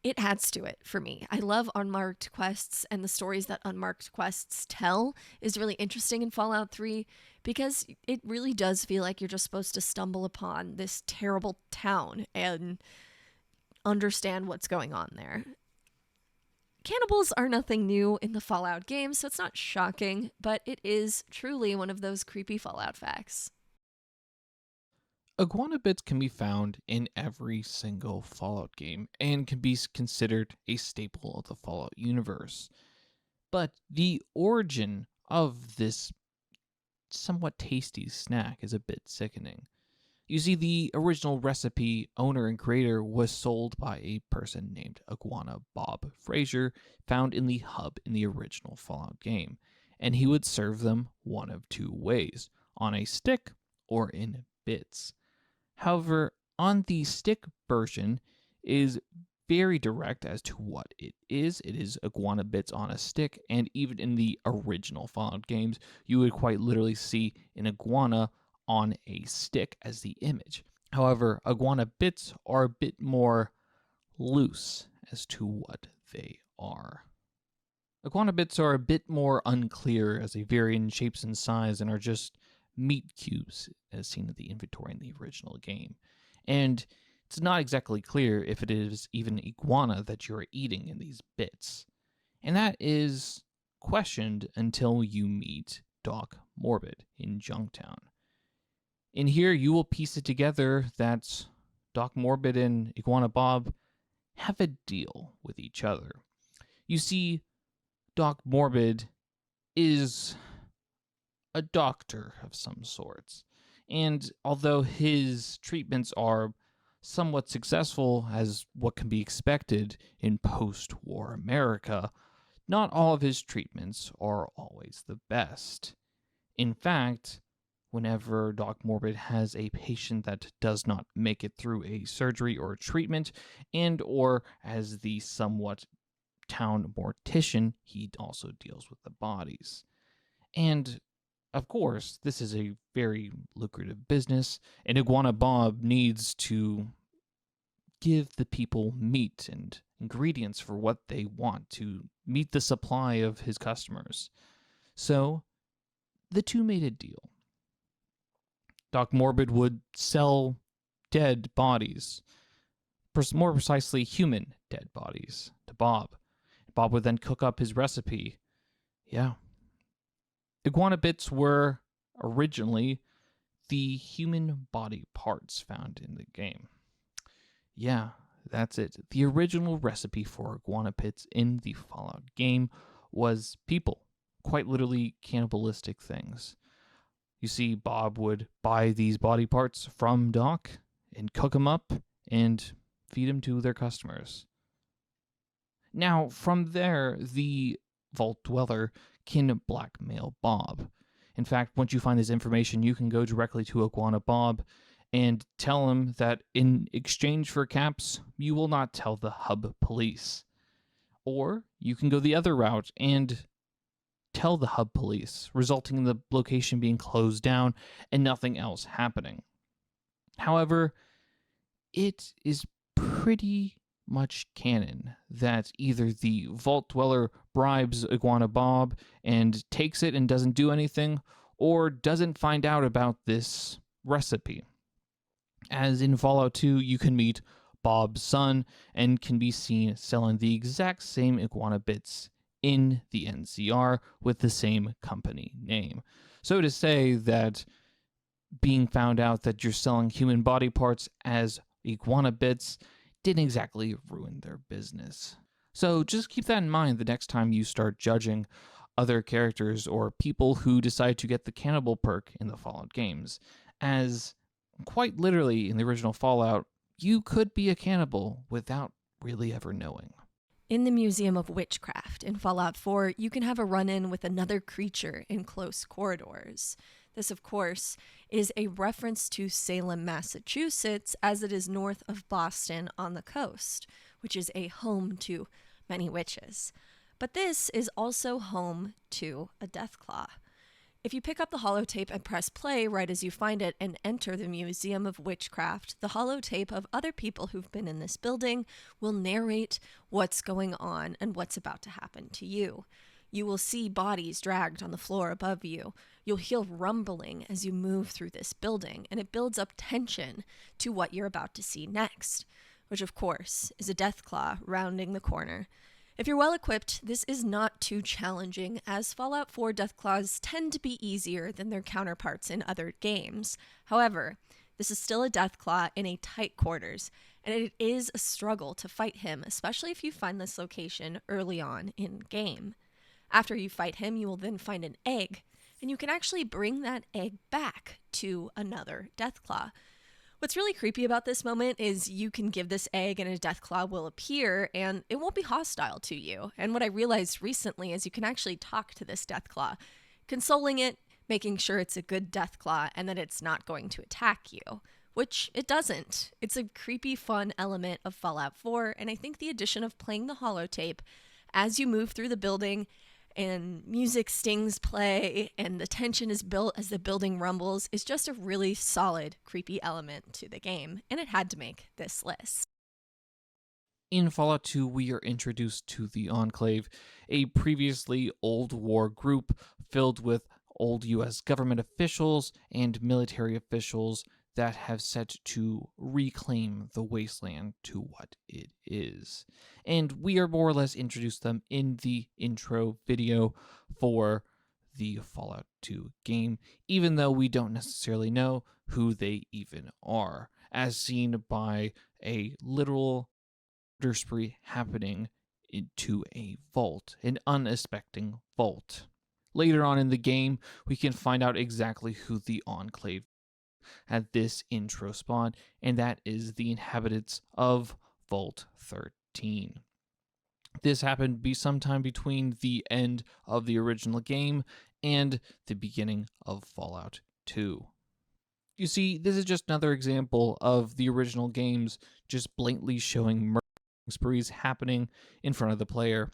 It adds to it for me. I love unmarked quests, and the stories that unmarked quests tell is really interesting in Fallout 3 because it really does feel like you're just supposed to stumble upon this terrible town and understand what's going on there. Cannibals are nothing new in the Fallout games, so it's not shocking, but it is truly one of those creepy Fallout facts.
Iguana bits can be found in every single Fallout game and can be considered a staple of the Fallout universe. But the origin of this somewhat tasty snack is a bit sickening. You see, the original recipe owner and creator was sold by a person named Iguana Bob Fraser, found in the hub in the original Fallout game, and he would serve them one of two ways, on a stick or in bits. However, on the stick version is very direct as to what it is. It is iguana bits on a stick, and even in the original Fallout games, you would quite literally see an iguana on a stick as the image. However, iguana bits are a bit more loose as to what they are. Iguana bits are a bit more unclear as they vary in shapes and size and are just meat cubes as seen in the inventory in the original game. And it's not exactly clear if it is even iguana that you're eating in these bits. And that is questioned until you meet Doc Morbid in Junktown. In here, you will piece it together that Doc Morbid and Iguana Bob have a deal with each other. You see, Doc Morbid is a doctor of some sorts, and although his treatments are somewhat successful as what can be expected in post-war America, not all of his treatments are always the best. In fact, whenever Doc Morbid has a patient that does not make it through a surgery or a treatment, and or as the somewhat town mortician, he also deals with the bodies. And of course, this is a very lucrative business, and Iguana Bob needs to give the people meat and ingredients for what they want to meet the supply of his customers. So, the two made a deal. Doc Morbid would sell dead bodies, more precisely human dead bodies, to Bob. Bob would then cook up his recipe. Yeah. Iguana bits were originally the human body parts found in the game. Yeah, that's it. The original recipe for iguana pits in the Fallout game was people, quite literally cannibalistic things. You see, Bob would buy these body parts from Doc and cook them up and feed them to their customers. Now, from there, the Vault Dweller can blackmail Bob. In fact, once you find this information, you can go directly to Iguana Bob and tell him that in exchange for caps, you will not tell the hub police. Or you can go the other route and tell the hub police, resulting in the location being closed down and nothing else happening. However, it is pretty much canon that either the Vault Dweller bribes Iguana Bob and takes it and doesn't do anything, or doesn't find out about this recipe. As in Fallout 2, you can meet Bob's son and can be seen selling the exact same iguana bits in the NCR with the same company name. So to say that being found out that you're selling human body parts as iguana bits didn't exactly ruin their business. So just keep that in mind the next time you start judging other characters or people who decide to get the cannibal perk in the Fallout games, as quite literally in the original Fallout, you could be a cannibal without really ever knowing.
In the Museum of Witchcraft in Fallout 4, you can have a run-in with another creature in close corridors. This, of course, is a reference to Salem, Massachusetts, as it is north of Boston on the coast, which is a home to many witches. But this is also home to a Deathclaw. If you pick up the holotape and press play right as you find it and enter the Museum of Witchcraft, the holotape of other people who've been in this building will narrate what's going on and what's about to happen to you. You will see bodies dragged on the floor above you. You'll hear rumbling as you move through this building, and it builds up tension to what you're about to see next, which of course is a Deathclaw rounding the corner. If you're well equipped, this is not too challenging, as Fallout 4 Deathclaws tend to be easier than their counterparts in other games. However, this is still a Deathclaw in a tight quarters, and it is a struggle to fight him, especially if you find this location early on in game. After you fight him, you will then find an egg, and you can actually bring that egg back to another Deathclaw. What's really creepy about this moment is you can give this egg and a Deathclaw will appear and it won't be hostile to you. And what I realized recently is you can actually talk to this Deathclaw, consoling it, making sure it's a good Deathclaw and that it's not going to attack you, which it doesn't. It's a creepy, fun element of Fallout 4, and I think the addition of playing the holotape as you move through the building and music stings play and the tension is built as the building rumbles is just a really solid, creepy element to the game, and it had to make this list.
In Fallout 2, we are introduced to the Enclave, a previously old war group filled with old US government officials and military officials that have set to reclaim the wasteland to what it is. And we are more or less introduced them in the intro video for the Fallout 2 game, even though we don't necessarily know who they even are, as seen by a literal murder spree happening into a vault, an unsuspecting vault. Later on in the game, we can find out exactly who the Enclave at this intro spawn, and that is the inhabitants of Vault 13. This happened to be sometime between the end of the original game and the beginning of Fallout 2. You see, this is just another example of the original games just blatantly showing murder sprees happening in front of the player.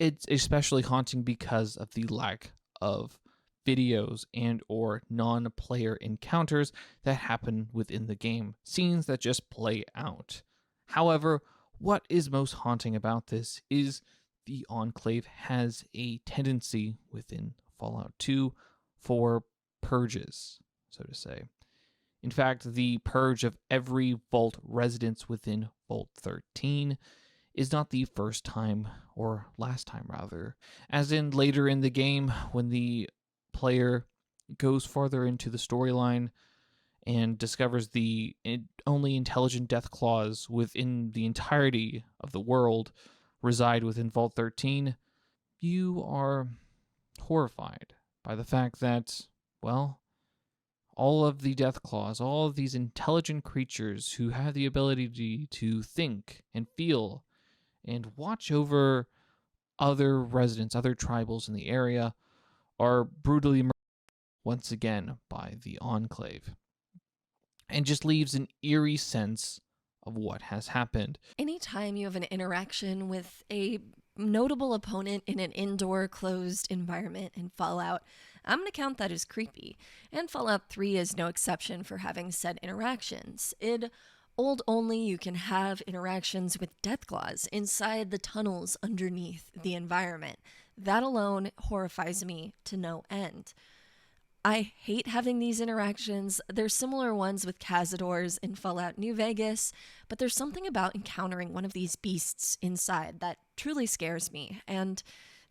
It's especially haunting because of the lack of videos and or non-player encounters that happen within the game, scenes that just play out. However, what is most haunting about this is the Enclave has a tendency within Fallout 2 for purges, so to say. In fact, the purge of every Vault residence within Vault 13 is not the first time, or last time rather, as in later in the game when the player goes farther into the storyline and discovers the only intelligent Deathclaws within the entirety of the world reside within Vault 13, you are horrified by the fact that, well, all of the Deathclaws, all of these intelligent creatures who have the ability to think and feel and watch over other residents, other tribals in the area, are brutally murdered once again by the Enclave. And just leaves an eerie sense of what has happened.
Anytime you have an interaction with a notable opponent in an indoor closed environment in Fallout, I'm going to count that as creepy. And Fallout 3 is no exception for having said interactions. In Old Only, you can have interactions with Deathclaws inside the tunnels underneath the environment. That alone horrifies me to no end. I hate having these interactions. There's similar ones with Cazadors in Fallout New Vegas, but there's something about encountering one of these beasts inside that truly scares me, and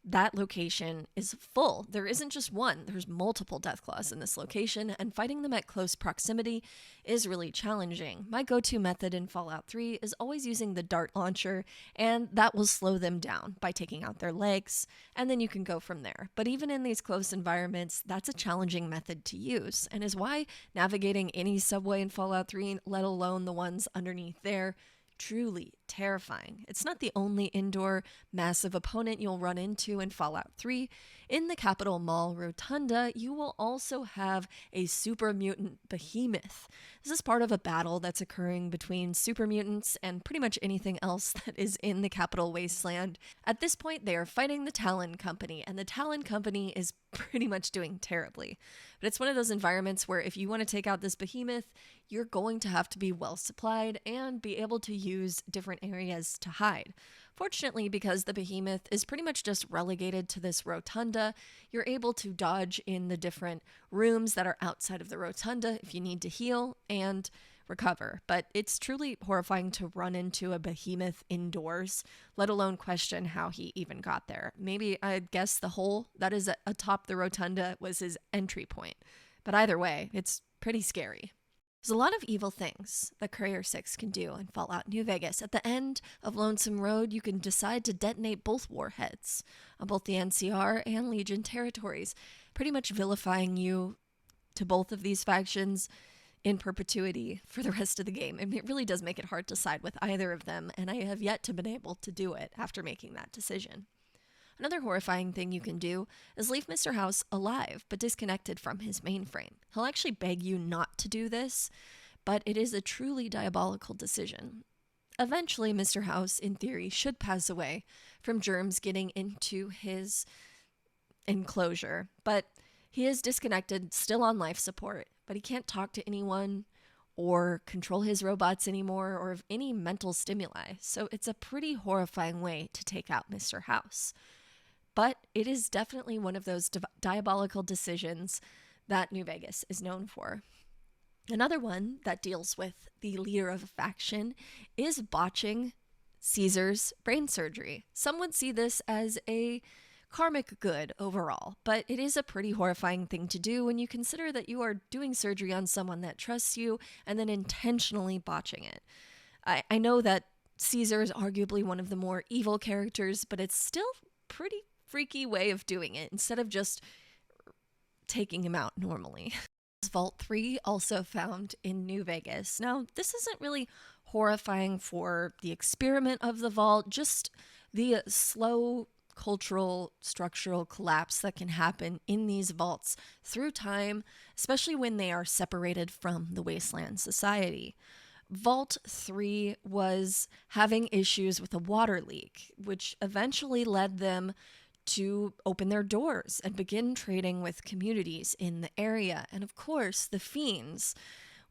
that location is full. There isn't just one, there's multiple Deathclaws in this location, and fighting them at close proximity is really challenging. My go-to method in Fallout 3 is always using the dart launcher, and that will slow them down by taking out their legs, and then you can go from there. But even in these close environments, that's a challenging method to use, and is why navigating any subway in Fallout 3, let alone the ones underneath there, truly terrifying. It's not the only indoor massive opponent you'll run into in Fallout 3. In the Capitol Mall Rotunda, you will also have a super mutant behemoth. This is part of a battle that's occurring between super mutants and pretty much anything else that is in the Capitol Wasteland. At this point, they are fighting the Talon Company, and the Talon Company is pretty much doing terribly. But it's one of those environments where if you want to take out this behemoth, you're going to have to be well supplied and be able to use different areas to hide. Fortunately, because the behemoth is pretty much just relegated to this rotunda, you're able to dodge in the different rooms that are outside of the rotunda if you need to heal and recover. But it's truly horrifying to run into a behemoth indoors, let alone question how he even got there. Maybe I guess the hole that is atop the rotunda was his entry point. But either way, it's pretty scary. There's a lot of evil things that Courier 6 can do in Fallout New Vegas. At the end of Lonesome Road, you can decide to detonate both warheads on both the NCR and Legion territories, pretty much vilifying you to both of these factions in perpetuity for the rest of the game. And it really does make it hard to side with either of them, and I have yet to been able to do it after making that decision. Another horrifying thing you can do is leave Mr. House alive, but disconnected from his mainframe. He'll actually beg you not to do this, but it is a truly diabolical decision. Eventually, Mr. House, in theory, should pass away from germs getting into his enclosure, but he is disconnected, still on life support, but he can't talk to anyone or control his robots anymore or of any mental stimuli, so it's a pretty horrifying way to take out Mr. House. But it is definitely one of those diabolical decisions that New Vegas is known for. Another one that deals with the leader of a faction is botching Caesar's brain surgery. Some would see this as a karmic good overall, but it is a pretty horrifying thing to do when you consider that you are doing surgery on someone that trusts you and then intentionally botching it. I know that Caesar is arguably one of the more evil characters, but it's still pretty freaky way of doing it instead of just taking him out normally. Vault 3 also found in New Vegas. Now, this isn't really horrifying for the experiment of the vault, just the slow cultural structural collapse that can happen in these vaults through time, especially when they are separated from the Wasteland Society. Vault 3 was having issues with a water leak, which eventually led them to open their doors and begin trading with communities in the area. And of course, the Fiends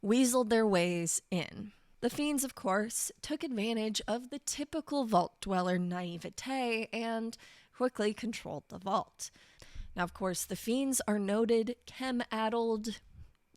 weaseled their ways in. The Fiends, of course, took advantage of the typical vault dweller naivete and quickly controlled the vault. Now, of course, the Fiends are noted chem-addled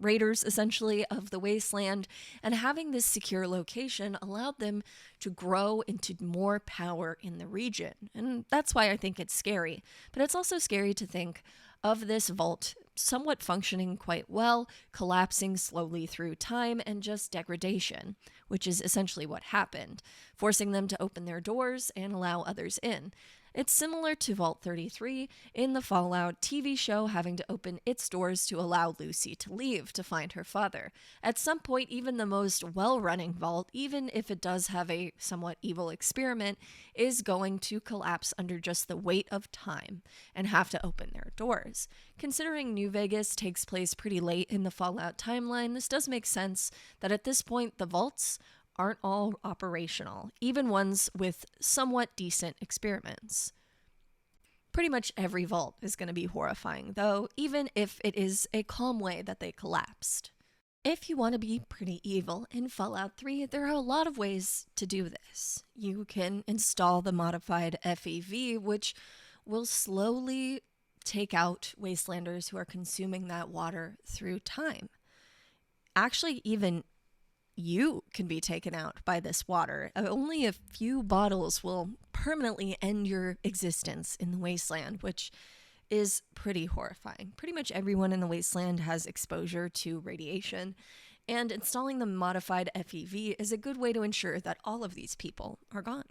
raiders, essentially, of the Wasteland, and having this secure location allowed them to grow into more power in the region. And that's why I think it's scary. But it's also scary to think of this vault somewhat functioning quite well, collapsing slowly through time and just degradation, which is essentially what happened, forcing them to open their doors and allow others in. It's similar to Vault 33 in the Fallout TV show having to open its doors to allow Lucy to leave to find her father. At some point, even the most well-running vault, even if it does have a somewhat evil experiment, is going to collapse under just the weight of time and have to open their doors. Considering New Vegas takes place pretty late in the Fallout timeline, this does make sense that at this point the vaults aren't all operational, even ones with somewhat decent experiments. Pretty much every vault is going to be horrifying, though, even if it is a calm way that they collapsed. If you want to be pretty evil in Fallout 3, there are a lot of ways to do this. You can install the modified FEV, which will slowly take out Wastelanders who are consuming that water through time. Actually, even you can be taken out by this water. Only a few bottles will permanently end your existence in the Wasteland, which is pretty horrifying. Pretty much everyone in the Wasteland has exposure to radiation, and installing the modified FEV is a good way to ensure that all of these people are gone.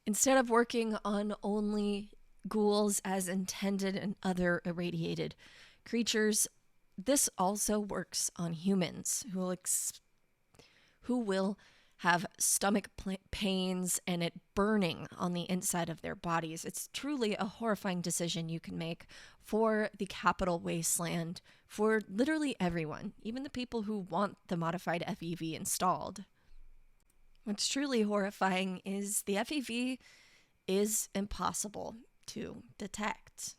Instead of working on only ghouls as intended and other irradiated creatures, this also works on humans who will have stomach pains and it burning on the inside of their bodies. It's truly a horrifying decision you can make for the capital wasteland, for literally everyone, even the people who want the modified FEV installed. What's truly horrifying is the FEV is impossible to detect.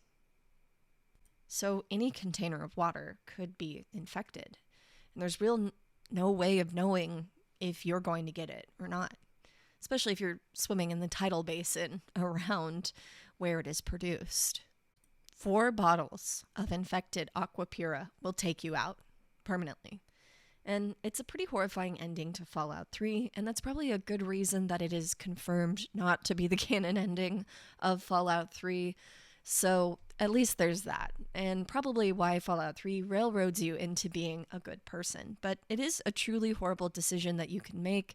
So any container of water could be infected. And there's no way of knowing if you're going to get it or not, especially if you're swimming in the tidal basin around where it is produced. 4 bottles of infected aqua pura will take you out permanently. And it's a pretty horrifying ending to Fallout 3, and that's probably a good reason that it is confirmed not to be the canon ending of Fallout 3. So at least there's that, and probably why Fallout 3 railroads you into being a good person. But it is a truly horrible decision that you can make,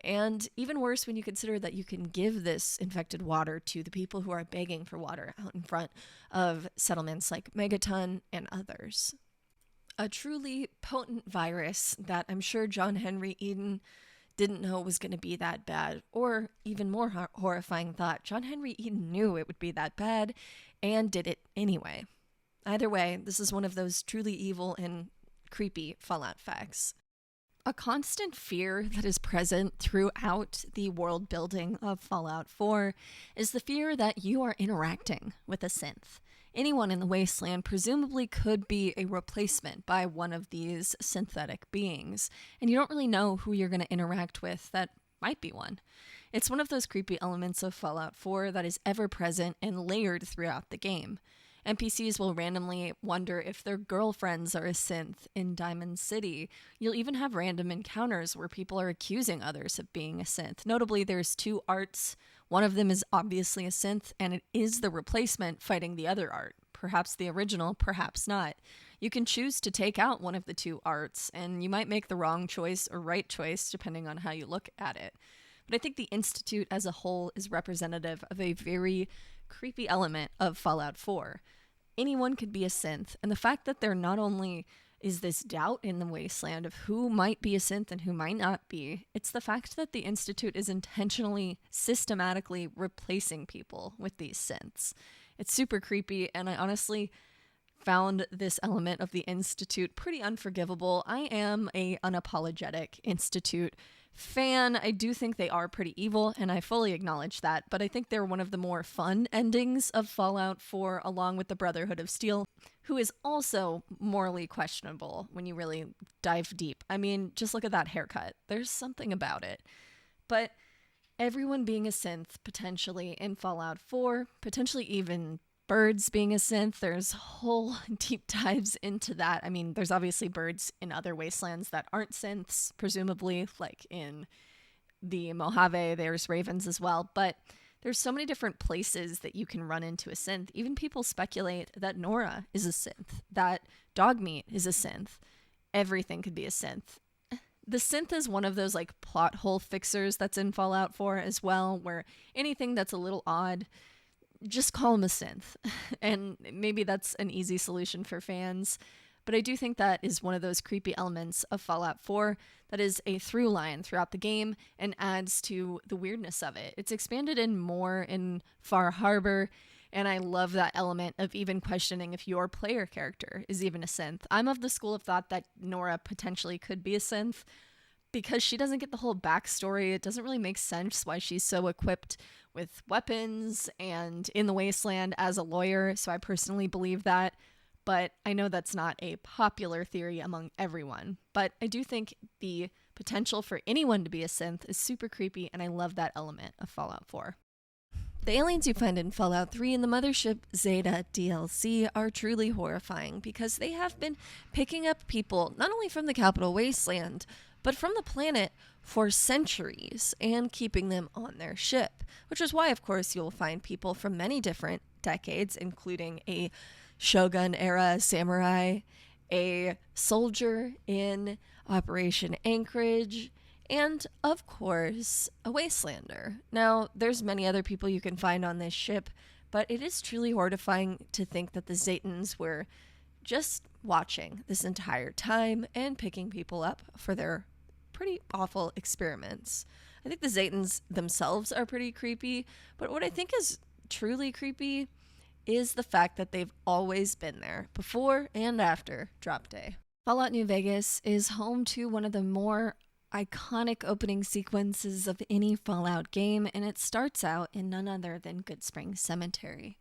and even worse when you consider that you can give this infected water to the people who are begging for water out in front of settlements like Megaton and others. A truly potent virus that I'm sure John Henry Eden didn't know was going to be that bad, or even more horrifying thought, John Henry Eden knew it would be that bad and did it anyway. Either way, this is one of those truly evil and creepy Fallout facts. A constant fear that is present throughout the world building of Fallout 4 is the fear that you are interacting with a synth. Anyone in the wasteland presumably could be a replacement by one of these synthetic beings, and you don't really know who you're going to interact with that might be one. It's one of those creepy elements of Fallout 4 that is ever present and layered throughout the game. NPCs will randomly wonder if their girlfriends are a synth in Diamond City. You'll even have random encounters where people are accusing others of being a synth. Notably, there's 2 arts. One of them is obviously a synth, and it is the replacement fighting the other art. Perhaps the original, perhaps not. You can choose to take out one of the 2 arts, and you might make the wrong choice or right choice depending on how you look at it. But I think the Institute as a whole is representative of a very creepy element of Fallout 4. Anyone could be a synth, and the fact that there not only is this doubt in the wasteland of who might be a synth and who might not be, it's the fact that the Institute is intentionally, systematically replacing people with these synths. It's super creepy, and I honestly found this element of the Institute pretty unforgivable. I am a unapologetic Institute fan. I do think they are pretty evil, and I fully acknowledge that, but I think they're one of the more fun endings of Fallout 4, along with the Brotherhood of Steel, who is also morally questionable when you really dive deep. I mean, just look at that haircut. There's something about it. But everyone being a synth, potentially, in Fallout 4, potentially even birds being a synth, there's whole deep dives into that. I mean, there's obviously birds in other wastelands that aren't synths, presumably, like in the Mojave, there's ravens as well, but there's so many different places that you can run into a synth. Even people speculate that Nora is a synth, that Dogmeat is a synth. Everything could be a synth. The synth is one of those like plot hole fixers that's in Fallout 4 as well, where anything that's a little odd, just call him a synth. And maybe that's an easy solution for fans. But I do think that is one of those creepy elements of Fallout 4 that is a through line throughout the game and adds to the weirdness of it. It's expanded in more in Far Harbor, and I love that element of even questioning if your player character is even a synth. I'm of the school of thought that Nora potentially could be a synth, because she doesn't get the whole backstory. It doesn't really make sense why she's so equipped with weapons and in the wasteland as a lawyer, so I personally believe that. But I know that's not a popular theory among everyone. But I do think the potential for anyone to be a synth is super creepy, and I love that element of Fallout 4. The aliens you find in Fallout 3 and the Mothership Zeta DLC are truly horrifying because they have been picking up people not only from the Capital Wasteland, but from the planet for centuries and keeping them on their ship, which is why, of course, you'll find people from many different decades, including a Shogun-era samurai, a soldier in Operation Anchorage, and, of course, a wastelander. Now, there's many other people you can find on this ship, but it is truly horrifying to think that the Zetans were just watching this entire time and picking people up for their pretty awful experiments. I think the Zetans themselves are pretty creepy, but what I think is truly creepy is the fact that they've always been there, before and after Drop Day. Fallout New Vegas is home to one of the more iconic opening sequences of any Fallout game, and it starts out in none other than Goodsprings Cemetery.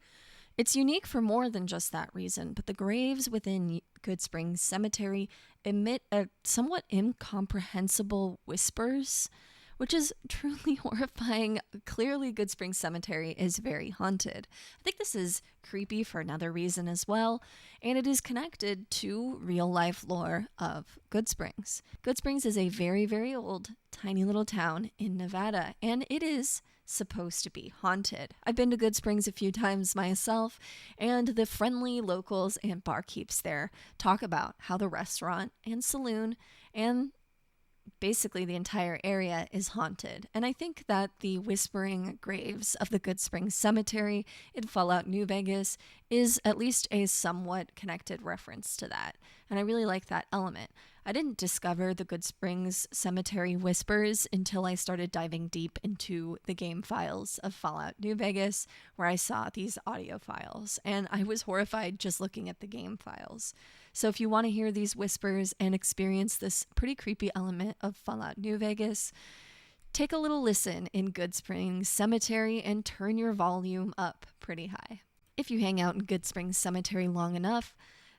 It's unique for more than just that reason, but the graves within Goodsprings Cemetery emit a somewhat incomprehensible whispers, which is truly horrifying. Clearly, Goodsprings Cemetery is very haunted. I think this is creepy for another reason as well, and it is connected to real-life lore of Goodsprings. Goodsprings is a very, very old, tiny little town in Nevada, and it is supposed to be haunted. I've been to Goodsprings a few times myself, and the friendly locals and barkeeps there talk about how the restaurant and saloon and basically the entire area is haunted. And I think that the whispering graves of the Goodsprings Cemetery in Fallout New Vegas is at least a somewhat connected reference to that. And I really like that element. I didn't discover the Goodsprings Cemetery whispers until I started diving deep into the game files of Fallout New Vegas, where I saw these audio files, and I was horrified just looking at the game files. So if you want to hear these whispers and experience this pretty creepy element of Fallout New Vegas, take a little listen in Goodsprings Cemetery and turn your volume up pretty high. If you hang out in Goodsprings Cemetery long enough,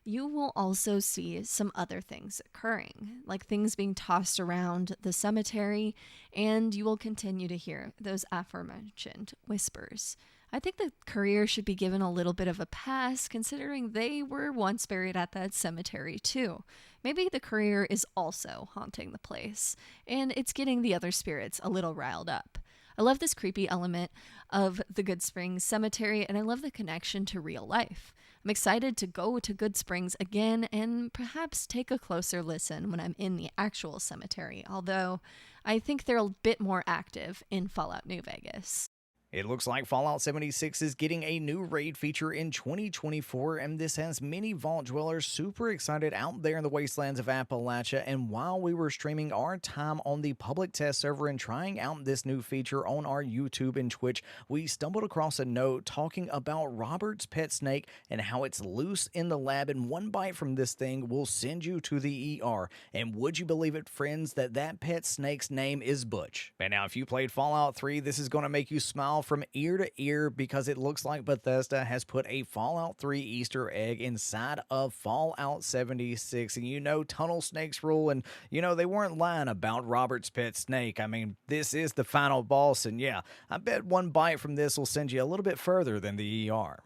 you will also see some other things occurring, like things being tossed around the cemetery, and you will continue to hear those aforementioned whispers. I think the Courier should be given a little bit of a pass, considering they were once buried at that cemetery too. Maybe the Courier is also haunting the place, and it's getting the other spirits a little riled up. I love this creepy element of the Goodsprings Cemetery, and I love the connection to real life. I'm excited to go to Goodsprings again and perhaps take a closer listen when I'm in the actual cemetery, although I think they're a bit more active in Fallout New Vegas.
It looks like Fallout 76 is getting a new raid feature in 2024, and this has many vault dwellers super excited out there in the wastelands of Appalachia. And while we were streaming our time on the public test server and trying out this new feature on our YouTube and Twitch, we stumbled across a note talking about Robert's pet snake and how it's loose in the lab, and one bite from this thing will send you to the ER. And would you believe it, friends, that pet snake's name is Butch? And now, if you played Fallout 3, this is going to make you smile from ear to ear, because it looks like Bethesda has put a Fallout 3 Easter egg inside of Fallout 76. And you know, tunnel snakes rule, and you know, they weren't lying about Robert's pet snake. I mean, this is the final boss, and yeah, I bet one bite from this will send you a little bit further than the ER.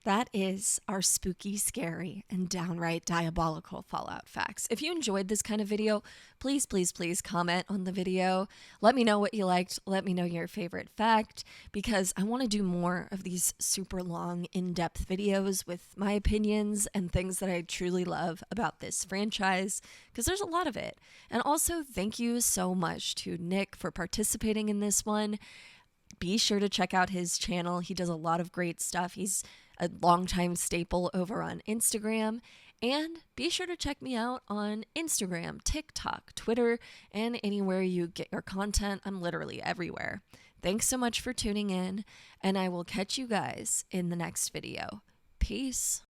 That is our spooky, scary, and downright diabolical Fallout facts. If you enjoyed this kind of video, please, please, please comment on the video. Let me know what you liked. Let me know your favorite fact, because I want to do more of these super long, in-depth videos with my opinions and things that I truly love about this franchise, because there's a lot of it. And also, thank you so much to Nick for participating in this one. Be sure to check out his channel. He does a lot of great stuff. He's a longtime staple over on Instagram. And be sure to check me out on Instagram, TikTok, Twitter, and anywhere you get your content. I'm literally everywhere. Thanks so much for tuning in, and I will catch you guys in the next video. Peace.